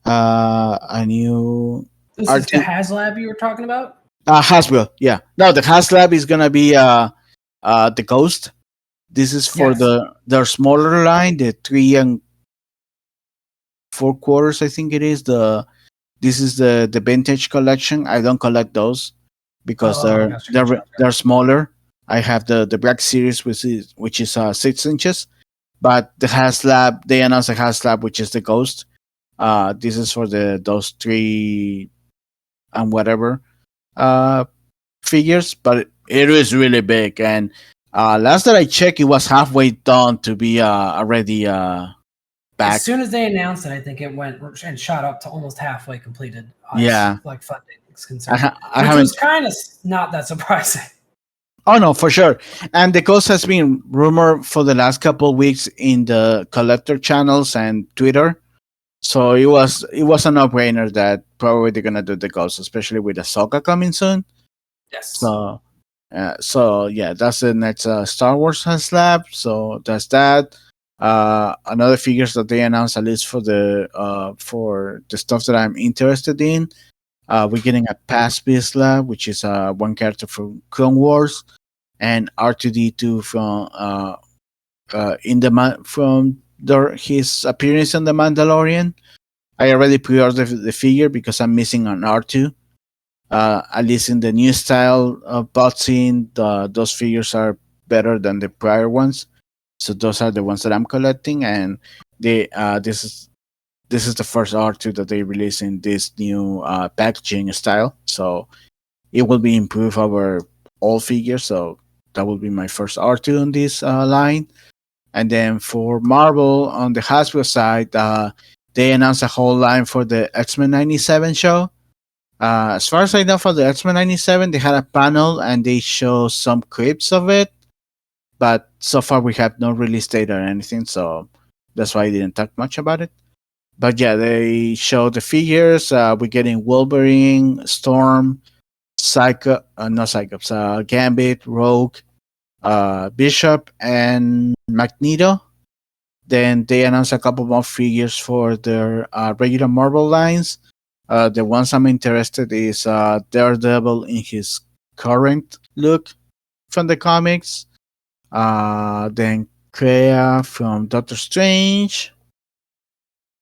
Speaker 2: A new
Speaker 1: This is the
Speaker 2: Argent
Speaker 1: HasLab you were talking about?
Speaker 2: Hasbro, yeah. No, the HasLab is gonna be the Ghost. This is for
Speaker 1: Yes.
Speaker 2: their smaller line, the 3 4/4, I think it is. This is the vintage collection. I don't collect those because they're smaller. I have the Black Series, which is 6 inches. But the HasLab, they announced the HasLab, which is the Ghost. This is for those 3 and whatever figures, but it is really big. And last that I checked, it was halfway done to be already back.
Speaker 1: As soon as they announced it, I think it went and shot up to almost halfway completed.
Speaker 2: Yeah,
Speaker 1: like funding is concerned,
Speaker 2: I
Speaker 1: which
Speaker 2: haven't.
Speaker 1: was kind of not that surprising.
Speaker 2: Oh no, for sure. And the ghost has been rumored for the last couple of weeks in the collector channels and Twitter. So it was a no brainer that probably they're gonna do the ghost, especially with Ahsoka coming soon.
Speaker 1: Yes.
Speaker 2: So yeah, that's the next Star Wars has lab. So that's that. Another figures that they announced, at least for the stuff that I'm interested in. We're getting a Past Beast lab, which is one character from Clone Wars, and R2D2 from his appearance on the Mandalorian. I already pre-ordered the figure because I'm missing an R2. At least in the new style of boxing, those figures are better than the prior ones. So those are the ones that I'm collecting, and they this is the first R2 that they release in this new packaging style. So it will be improved over all figures. So that will be my first R2 on this line. And then for Marvel on the Hasbro side, they announced a whole line for the X-Men 97 show. As far as I know, for the X-Men 97, they had a panel and they show some clips of it, but so far we have no release date or anything, so that's why I didn't talk much about it. But yeah, they show the figures. We're getting Wolverine, Storm, not Cyclops, Gambit, Rogue, Bishop, and Magneto. Then they announced a couple more figures for their regular Marvel lines. The ones I'm interested is Daredevil in his current look from the comics. Then Clea from Doctor Strange.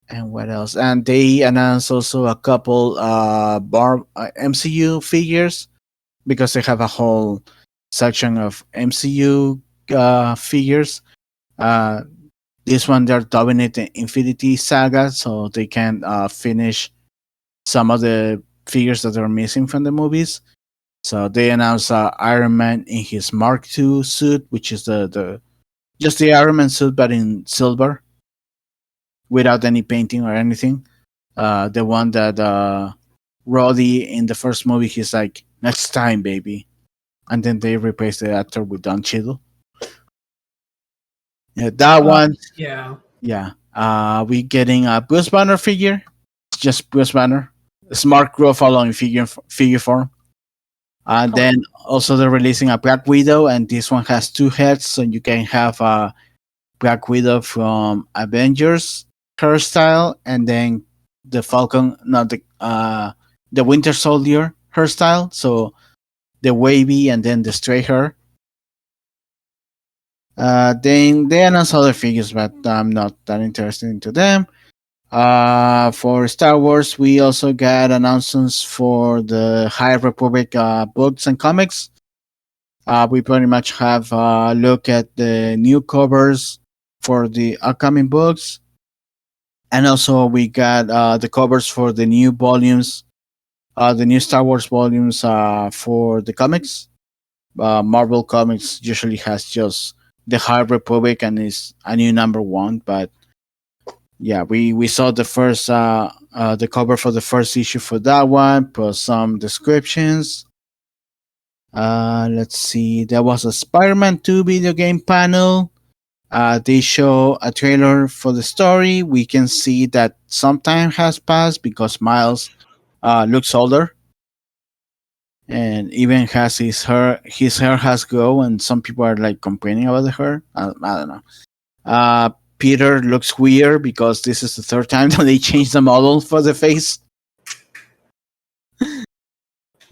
Speaker 2: And what else? And they announced also a couple MCU figures because they have a whole section of MCU figures. Uh, this one they're dubbing it the Infinity Saga, so they can finish some of the figures that are missing from the movies. So they announced Iron Man in his Mark II suit, which is the just the Iron Man suit but in silver, without any painting or anything. The one that Roddy in the first movie, he's like, "Next time, baby," and then they replaced the actor with Don Cheadle. Yeah, that one.
Speaker 1: Yeah.
Speaker 2: Yeah. We getting a Bruce Banner figure. It's just Bruce Banner. Smart Ruffalo in figure form. And then also they're releasing a Black Widow, and this one has two heads, so you can have a Black Widow from Avengers hairstyle, and then the Falcon, not the Winter Soldier hairstyle. So the wavy and then the straight hair. Then they announced other figures, but I'm not that interested into them. For Star Wars, we also got announcements for the High Republic books and comics. We pretty much have a look at the new covers for the upcoming books, and also we got the covers for the new volumes, the new Star Wars volumes for the comics. Marvel Comics usually has just the High Republic and is a new number one, but yeah, we saw the cover for the first issue for that one, plus some descriptions. Let's see, there was a Spider-Man 2 video game panel. They show a trailer for the story. We can see that some time has passed because Miles looks older, and even has his hair has grown, and some people are like complaining about the hair. I don't know. Peter looks weird because this is the third time that they changed the model for the face.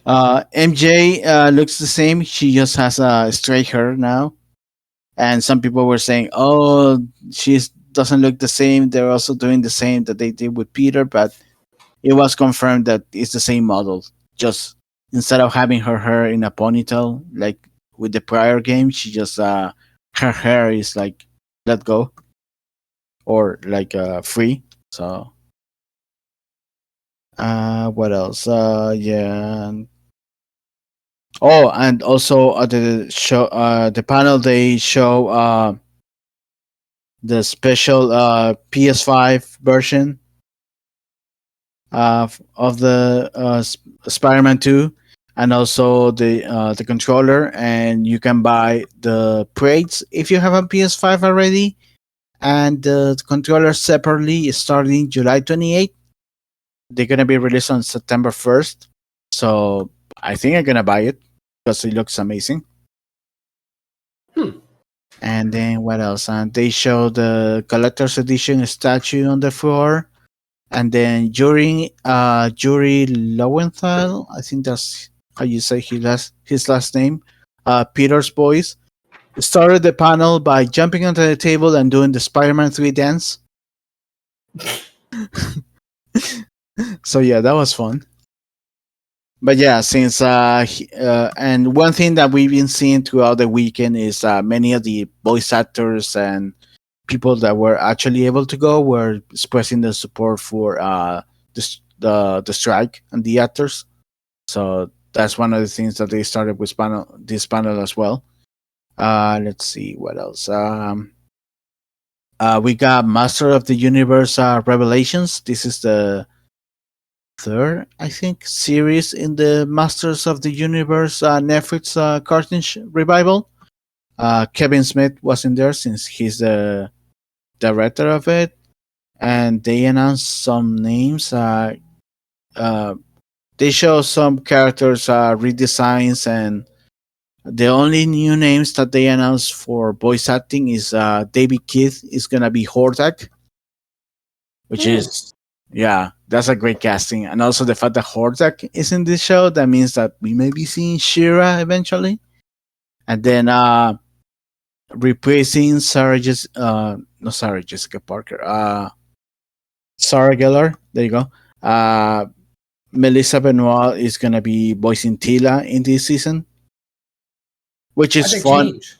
Speaker 2: MJ looks the same. She just has a straight hair now. And some people were saying, "Oh, she doesn't look the same." They're also doing the same that they did with Peter, but it was confirmed that it's the same model. Just instead of having her hair in a ponytail like with the prior game, she just her hair is like let go or like free. So what else? Yeah. Oh, and also the show, the panel they show the special PS5 version of the Spider-Man 2. and also the controller, and you can buy the crates if you have a PS5 already, and the controller separately starting July 28th. They're gonna be released on September 1st, so I think I'm gonna buy it because it looks amazing. And then what else? They show the collector's edition statue on the floor, and then Yuri Lowenthal, I think that's how you say his last name. Peter's voice started the panel by jumping onto the table and doing the Spider-Man 3 dance. So yeah, that was fun. But yeah, since and one thing that we've been seeing throughout the weekend is many of the voice actors and people that were actually able to go were expressing their support for the strike and the actors. So that's one of the things that they started with this panel as well. Let's see what else. We got Master of the Universe Revelations. This is the third, I think, series in the Masters of the Universe Netflix cartoon revival. Kevin Smith was in there since he's the director of it, and they announced some names. They show some characters redesigns, and the only new names that they announced for voice acting is David Keith is gonna be Hordak, which is yeah, that's a great casting, and also the fact that Hordak is in this show, that means that we may be seeing Shira eventually, and then replacing not Sarah Jessica Parker, Sarah Gellar. There you go. Melissa Benoit is gonna be voicing Tila in this season, which is fun.
Speaker 1: Change?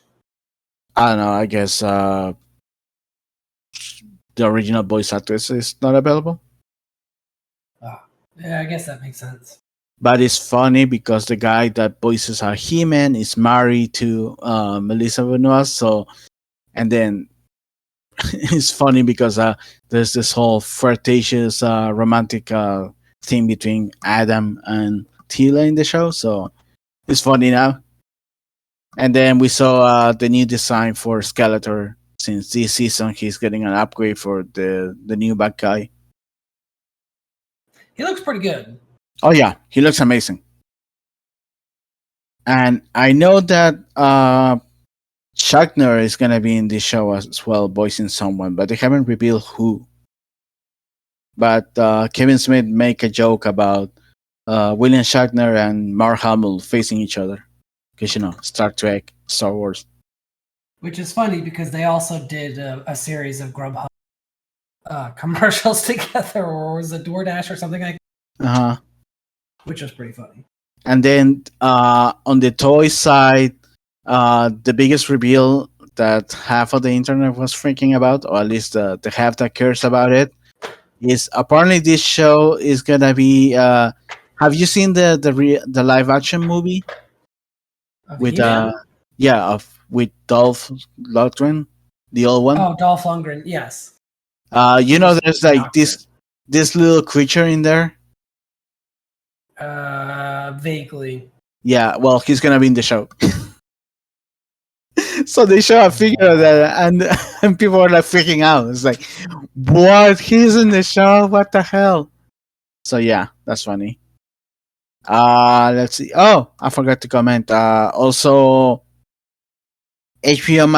Speaker 2: I don't know. I guess the original voice actress is not available.
Speaker 1: Yeah, I guess that makes sense.
Speaker 2: But it's funny because the guy that voices He-Man is married to Melissa Benoit. So, and then it's funny because there's this whole flirtatious romantic thing between Adam and Tila in the show. So it's funny now. And then we saw the new design for Skeletor. Since this season he's getting an upgrade for the new bad guy.
Speaker 1: He looks pretty good.
Speaker 2: Oh yeah, he looks amazing. And I know that Shatner is gonna be in this show as well, voicing someone, but they haven't revealed who. But Kevin Smith make a joke about William Shatner and Mark Hamill facing each other, because Star Trek, Star Wars.
Speaker 1: Which is funny because they also did a series of Grubhub commercials together, or was it DoorDash or something like that? Which was pretty funny.
Speaker 2: And then on the toy side, the biggest reveal that half of the internet was freaking about, or at least the half that cares about it, is apparently this show is gonna be. Have you seen the live action movie with with Dolph Lundgren, the old one?
Speaker 1: Oh, Dolph Lundgren, yes.
Speaker 2: There's like this little creature in there.
Speaker 1: Vaguely.
Speaker 2: Yeah, well, he's gonna be in the show. So they show a figure of that, and people are like freaking out. It's like, what? He's in the show? What the hell? So yeah, that's funny. Let's see. Oh, I forgot to comment. Also, HBO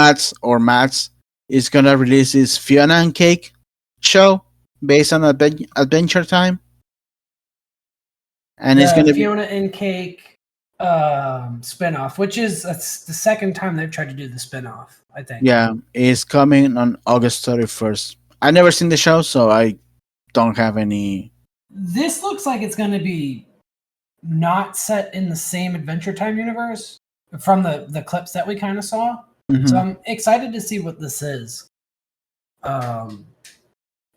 Speaker 2: Max is gonna release this Fiona and Cake show based on Adventure Time, and it's gonna
Speaker 1: Fiona and Cake spinoff, which is that's the second time they've tried to do the spinoff, I think.
Speaker 2: Yeah, it's coming on August 31st. I've never seen the show, so I don't have any.
Speaker 1: This looks like it's going to be not set in the same Adventure Time universe from the clips that we kind of saw. Mm-hmm. So I'm excited to see what this is.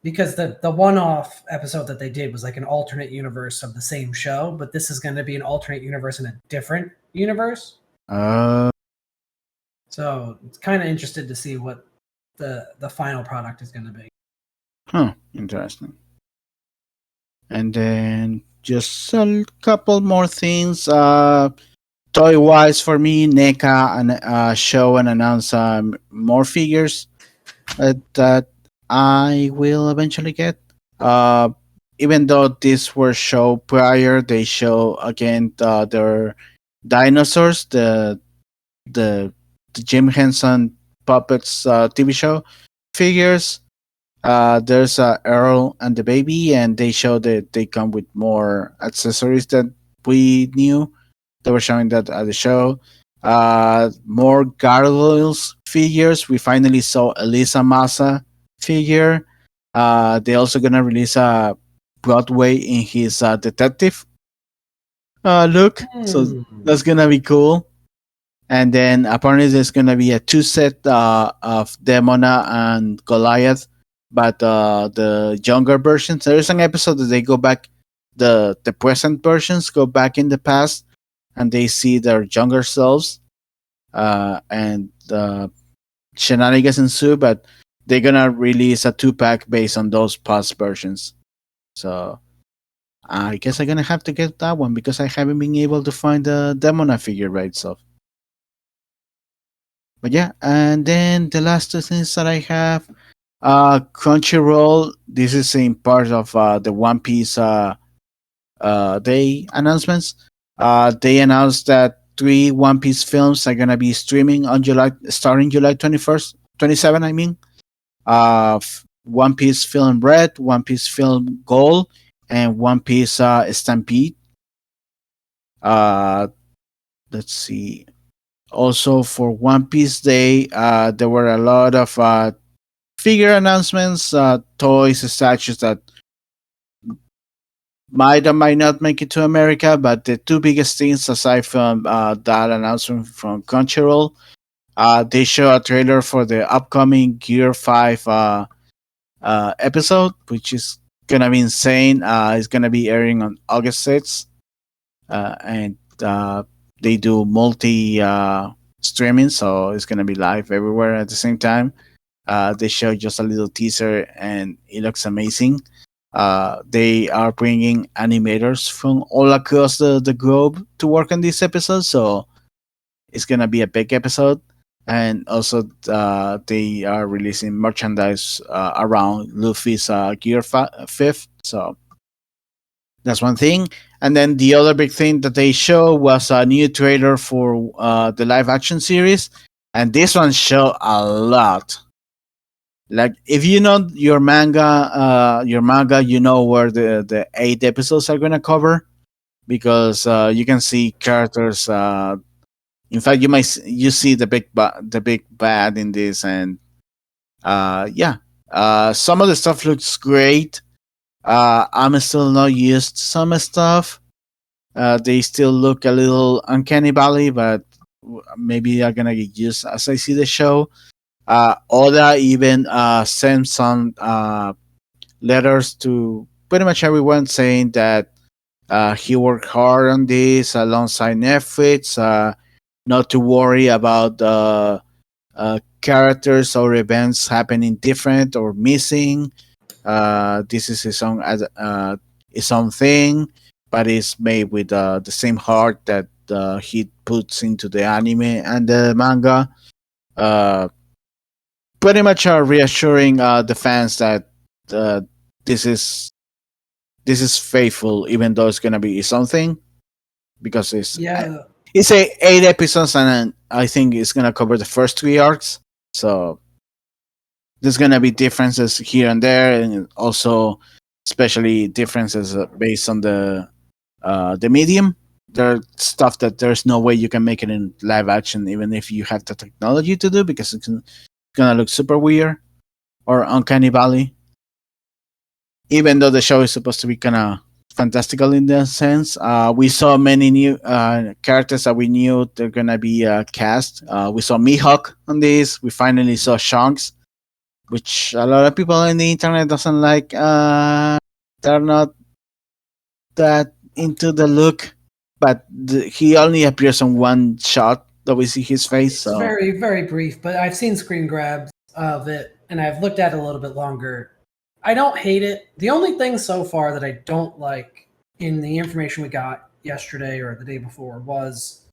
Speaker 1: Because the one-off episode that they did was like an alternate universe of the same show, but this is going to be an alternate universe in a different universe. So it's kind of interested to see what the final product is going to be.
Speaker 2: Huh, interesting. And then just a couple more things. Toy wise for me, NECA and show and announce more figures that I will eventually get. Uh, Even though these were show prior, they show again their dinosaurs, the the Jim Henson puppets TV show figures. There's Earl and the baby, and they show that they come with more accessories that we knew. They were showing that at the show. More Gargoyles figures. We finally saw Elisa Massa figure. They also gonna release a Broadway in his detective look, so that's gonna be cool. And then apparently there's gonna be a two set of Demona and Goliath, but the younger versions. There is an episode that they go back, the present versions go back in the past, and they see their younger selves, and shenanigans ensue. But they're gonna release a 2-pack based on those past versions. So I guess I'm gonna have to get that one because I haven't been able to find the Demona figure by itself. But yeah, and then the last two things that I have, Crunchyroll. This is in part of the One Piece Day announcements. They announced that 3 One Piece films are gonna be streaming on starting July 21st, 27. I mean, One Piece Film Red, One Piece Film Gold, and One Piece Stampede. Let's see. Also for One Piece Day, there were a lot of figure announcements, toys, statues that might or might not make it to America. But the two biggest things, aside from that announcement from Crunchyroll, they show a trailer for the upcoming Gear 5 episode, which is gonna be insane. It's gonna be airing on August 6th, and they do multi streaming, so it's gonna be live everywhere at the same time. They show just a little teaser, and it looks amazing. They are bringing animators from all across the globe to work on this episode, so it's gonna be a big episode. And also, they are releasing merchandise around Luffy's Gear 5th, so that's one thing. And then the other big thing that they show was a new trailer for the live action series, and this one showed a lot. Like if you know your manga, you know where the 8 episodes are gonna cover because you can see characters. In fact, you see the big bad in this, and yeah, some of the stuff looks great. I'm still not used to some stuff. They still look a little uncanny valley, but maybe I'm gonna get used as I see the show. Oda even sent some letters to pretty much everyone saying that he worked hard on this alongside Netflix. Not to worry about characters or events happening different or missing. This is his own thing, but it's made with the same heart that he puts into the anime and the manga. Uh, Pretty much reassuring the fans that uh, this is this is faithful, even though it's gonna be something because it's 8 episodes, and I think it's gonna cover the first 3 arcs. So there's gonna be differences here and there, and also especially differences based on the medium. There's stuff that there's no way you can make it in live action, even if you have the technology to do, because it's gonna look super weird or uncanny valley. Even though the show is supposed to be kind of fantastical in that sense, we saw many new characters that we knew they're gonna be cast. We saw Mihawk on this. We finally saw Shanks, which a lot of people on the internet doesn't like. They're not that into the look, but he only appears on one shot that we see his face.
Speaker 1: It's
Speaker 2: so
Speaker 1: very, very brief, but I've seen screen grabs of it, and I've looked at it a little bit longer. I don't hate it. The only thing so far that I don't like in the information we got yesterday or the day before was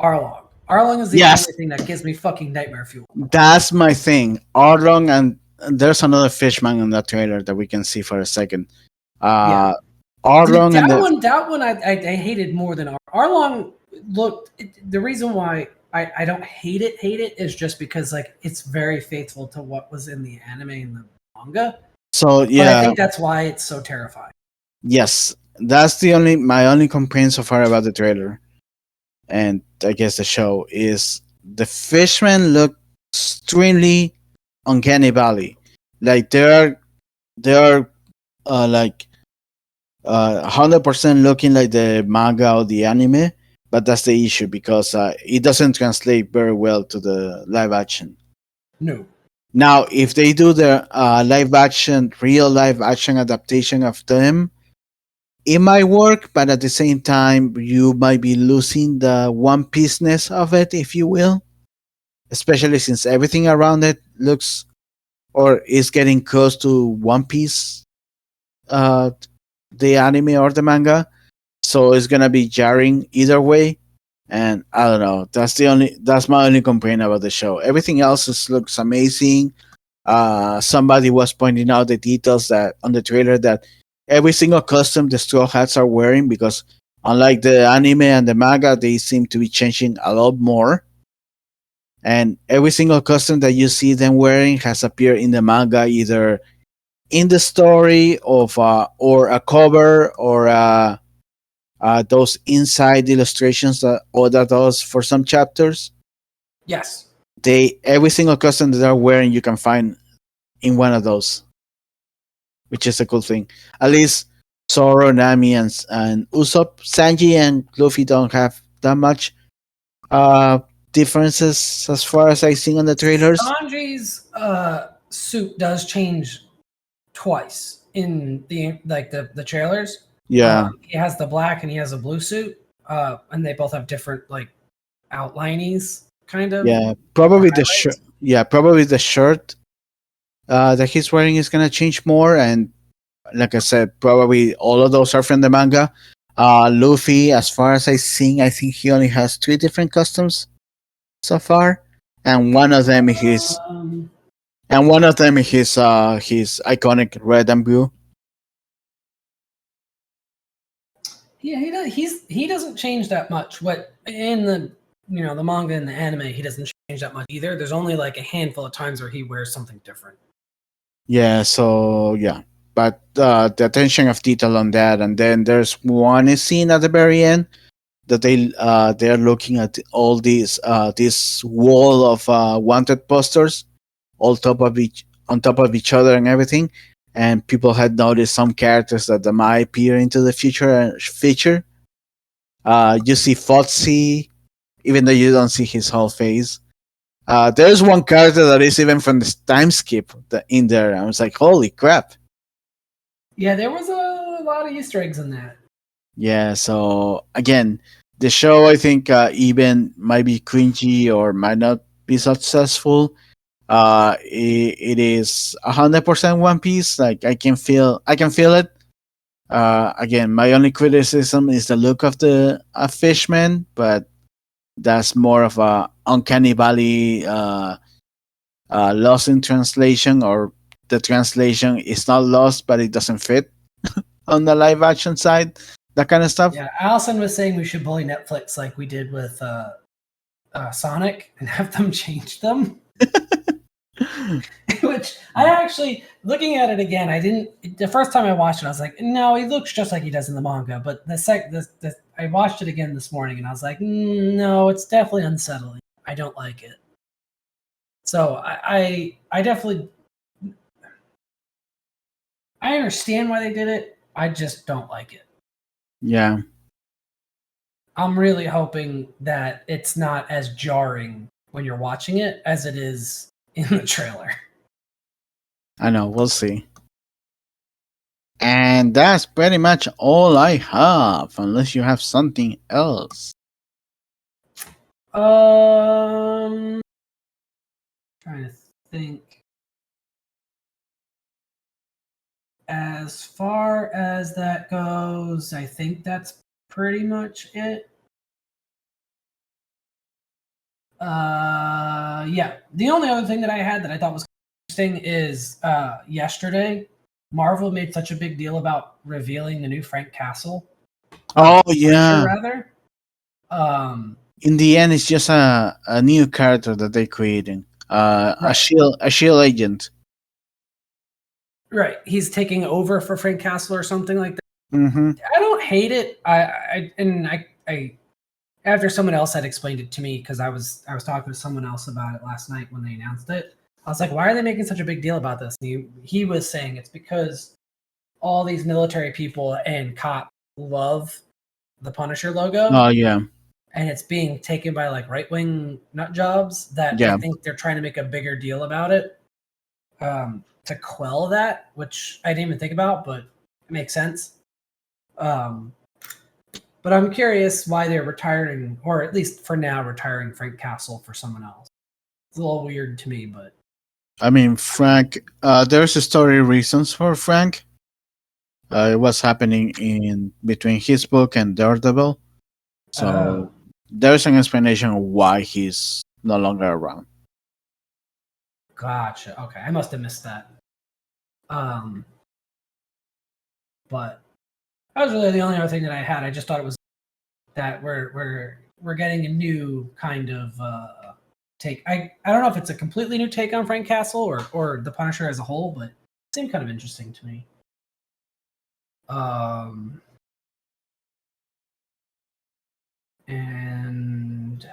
Speaker 1: Arlong. Arlong is the only thing that gives me fucking nightmare fuel.
Speaker 2: That's my thing. Arlong, and there's another fishman in that trailer that we can see for a second. Arlong
Speaker 1: that one I hated more than Arlong looked. The reason why I don't hate it is just because like it's very faithful to what was in the anime and the manga.
Speaker 2: So yeah,
Speaker 1: but I think that's why it's so terrifying.
Speaker 2: Yes, that's my only complaint so far about the trailer, and I guess the show is the fishmen look extremely uncanny valley. Like they are like 100% looking like the manga or the anime, but that's the issue because it doesn't translate very well to the live action.
Speaker 1: No.
Speaker 2: Now, if they do the real live action adaptation of them, it might work, but at the same time, you might be losing the one piece-ness of it, if you will. Especially since everything around it looks or is getting close to One Piece, the anime or the manga. So it's gonna be jarring either way. And I don't know. That's my only complaint about the show. Everything else looks amazing. Somebody was pointing out the details that on the trailer that every single costume the Straw Hats are wearing, because unlike the anime and the manga, they seem to be changing a lot more. And every single costume that you see them wearing has appeared in the manga, either in the story of or a cover or those inside illustrations that Oda does for some chapters.
Speaker 1: Yes.
Speaker 2: Every single costume that they're wearing you can find in one of those, which is a cool thing. At least Zoro, Nami, and Usopp, Sanji, and Luffy don't have that much differences as far as I seen on the trailers.
Speaker 1: Sanji's suit does change twice in the trailers.
Speaker 2: Yeah,
Speaker 1: he has the black and he has a blue suit, and they both have different like outlinies, kind of.
Speaker 2: Yeah, probably the shirt. Yeah, probably the shirt that he's wearing is gonna change more, and like I said, probably all of those are from the manga. Luffy, as far as I seen, I think he only has 3 different customs so far, and one of them is his iconic red and blue.
Speaker 1: Yeah, he doesn't change that much. What in the the manga and the anime, he doesn't change that much either. There's only like a handful of times where he wears something different.
Speaker 2: Yeah, so yeah, but the attention of detail on that, and then there's one scene at the very end that they're looking at all these this wall of wanted posters all on top of each other and everything, and people had noticed some characters that they might appear into the future. You see Foxy, even though you don't see his whole face. There's one character that is even from the time skip in there. I was like, holy crap.
Speaker 1: Yeah, there was a lot of Easter eggs in that.
Speaker 2: Yeah, so again, the show I think even might be cringy or might not be successful. It is 100% One Piece. Like I can feel it. Again, my only criticism is the look of the fishman, but that's more of a uncanny valley lost in translation, or the translation is not lost but it doesn't fit on the live action side, that kind of stuff.
Speaker 1: Yeah, Allison was saying we should bully Netflix like we did with Sonic and have them change them. Which I actually, looking at it again, I didn't. The first time I watched it, I was like, no, he looks just like he does in the manga. But I watched it again this morning, and I was like, no, it's definitely unsettling. I don't like it. So I definitely, I understand why they did it. I just don't like it.
Speaker 2: Yeah.
Speaker 1: I'm really hoping that it's not as jarring when you're watching it as it is in the trailer.
Speaker 2: I know, we'll see. And that's pretty much all I have, unless you have something else.
Speaker 1: Trying to think. as far as that goes, I think that's pretty much it. Yeah. The only other thing that I had that I thought was interesting is yesterday, Marvel made such a big deal about revealing the new Frank Castle.
Speaker 2: Oh yeah.
Speaker 1: Rather.
Speaker 2: In the end, it's just a new character that they're creating.
Speaker 1: Right.
Speaker 2: A shield agent.
Speaker 1: Right. He's taking over for Frank Castle or something like that.
Speaker 2: Mm-hmm.
Speaker 1: I don't hate it. I after someone else had explained it to me, because I was talking to someone else about it last night when they announced it. I was like, why are they making such a big deal about this? And he was saying it's because all these military people and cops love the Punisher logo.
Speaker 2: Oh yeah.
Speaker 1: And it's being taken by like right-wing nut jobs that I think they're trying to make a bigger deal about it to quell that, which I didn't even think about, but it makes sense. But I'm curious why they're retiring, or at least for now, retiring Frank Castle for someone else. It's a little weird to me, but
Speaker 2: I mean, Frank. There's a story reasons for Frank. It was happening in between his book and Daredevil, so there's an explanation of why he's no longer around.
Speaker 1: Gotcha. Okay, I must have missed that. But that was really the only other thing that I had. I just thought it was that we're getting a new kind of take. I don't know if it's a completely new take on Frank Castle or the Punisher as a whole, but it seemed kind of interesting to me. And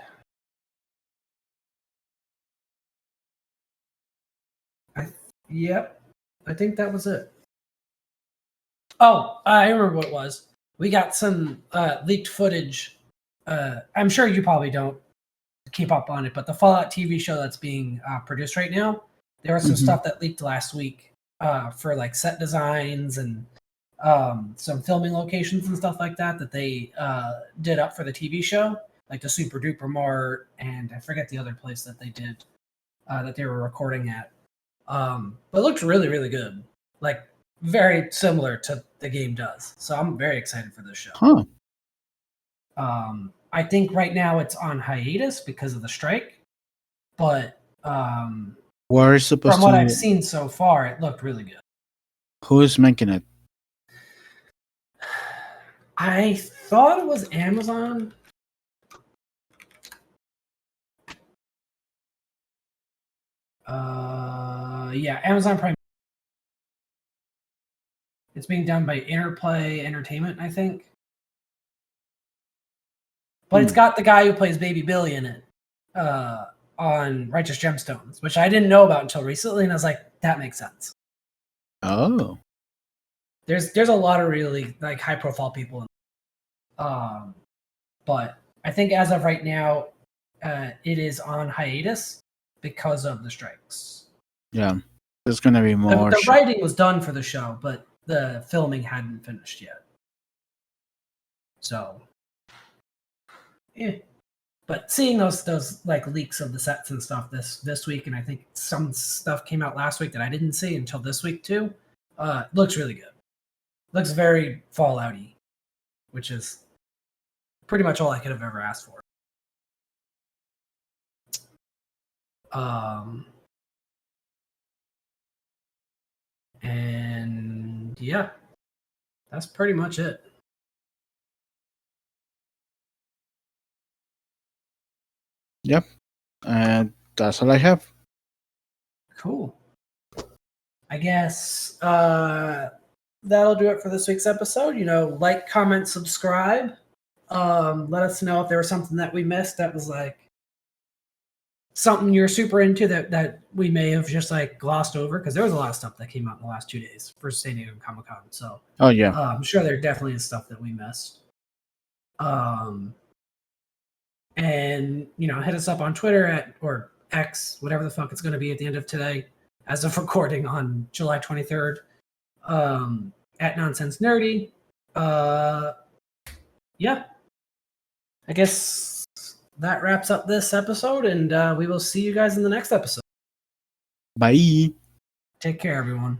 Speaker 1: yep, I think that was it. Oh, I remember what it was. We got some leaked footage. I'm sure you probably don't keep up on it, but the Fallout TV show that's being produced right now, there was some stuff that leaked last week for like set designs and some filming locations and stuff like that they did up for the TV show, like the Super Duper Mart, and I forget the other place that they did that they were recording at. But it looked really, really good. Like very similar to the game does. So I'm very excited for this show.
Speaker 2: Huh.
Speaker 1: I think right now it's on hiatus because of the strike, but
Speaker 2: where is supposed
Speaker 1: from what I've seen so far, it looked really good.
Speaker 2: Who is making it?
Speaker 1: I thought it was Amazon. Yeah, Amazon Prime. It's being done by Interplay Entertainment, I think. But it's got the guy who plays Baby Billy in it on Righteous Gemstones, which I didn't know about until recently, and I was like, that makes sense.
Speaker 2: Oh.
Speaker 1: There's a lot of really like high profile people in but I think as of right now, it is on hiatus because of the strikes.
Speaker 2: Yeah. There's gonna be more.
Speaker 1: The writing was done for the show, but the filming hadn't finished yet. So yeah. But seeing those like leaks of the sets and stuff this week, and I think some stuff came out last week that I didn't see until this week too, looks really good. Looks very Fallout-y, which is pretty much all I could have ever asked for. And yeah, that's pretty much it.
Speaker 2: Yep. And that's all I have.
Speaker 1: Cool. I guess that'll do it for this week's episode. Like, comment, subscribe. Let us know if there was something that we missed that was like something you're super into that we may have just like glossed over, because there was a lot of stuff that came out in the last 2 days for San Diego Comic-Con. So I'm sure there definitely is stuff that we missed. And hit us up on Twitter or X, whatever the fuck it's going to be at the end of today, as of recording on July 23rd, at Nonsense Nerdy. Yeah, I guess that wraps up this episode, and we will see you guys in the next episode.
Speaker 2: Bye.
Speaker 1: Take care, everyone.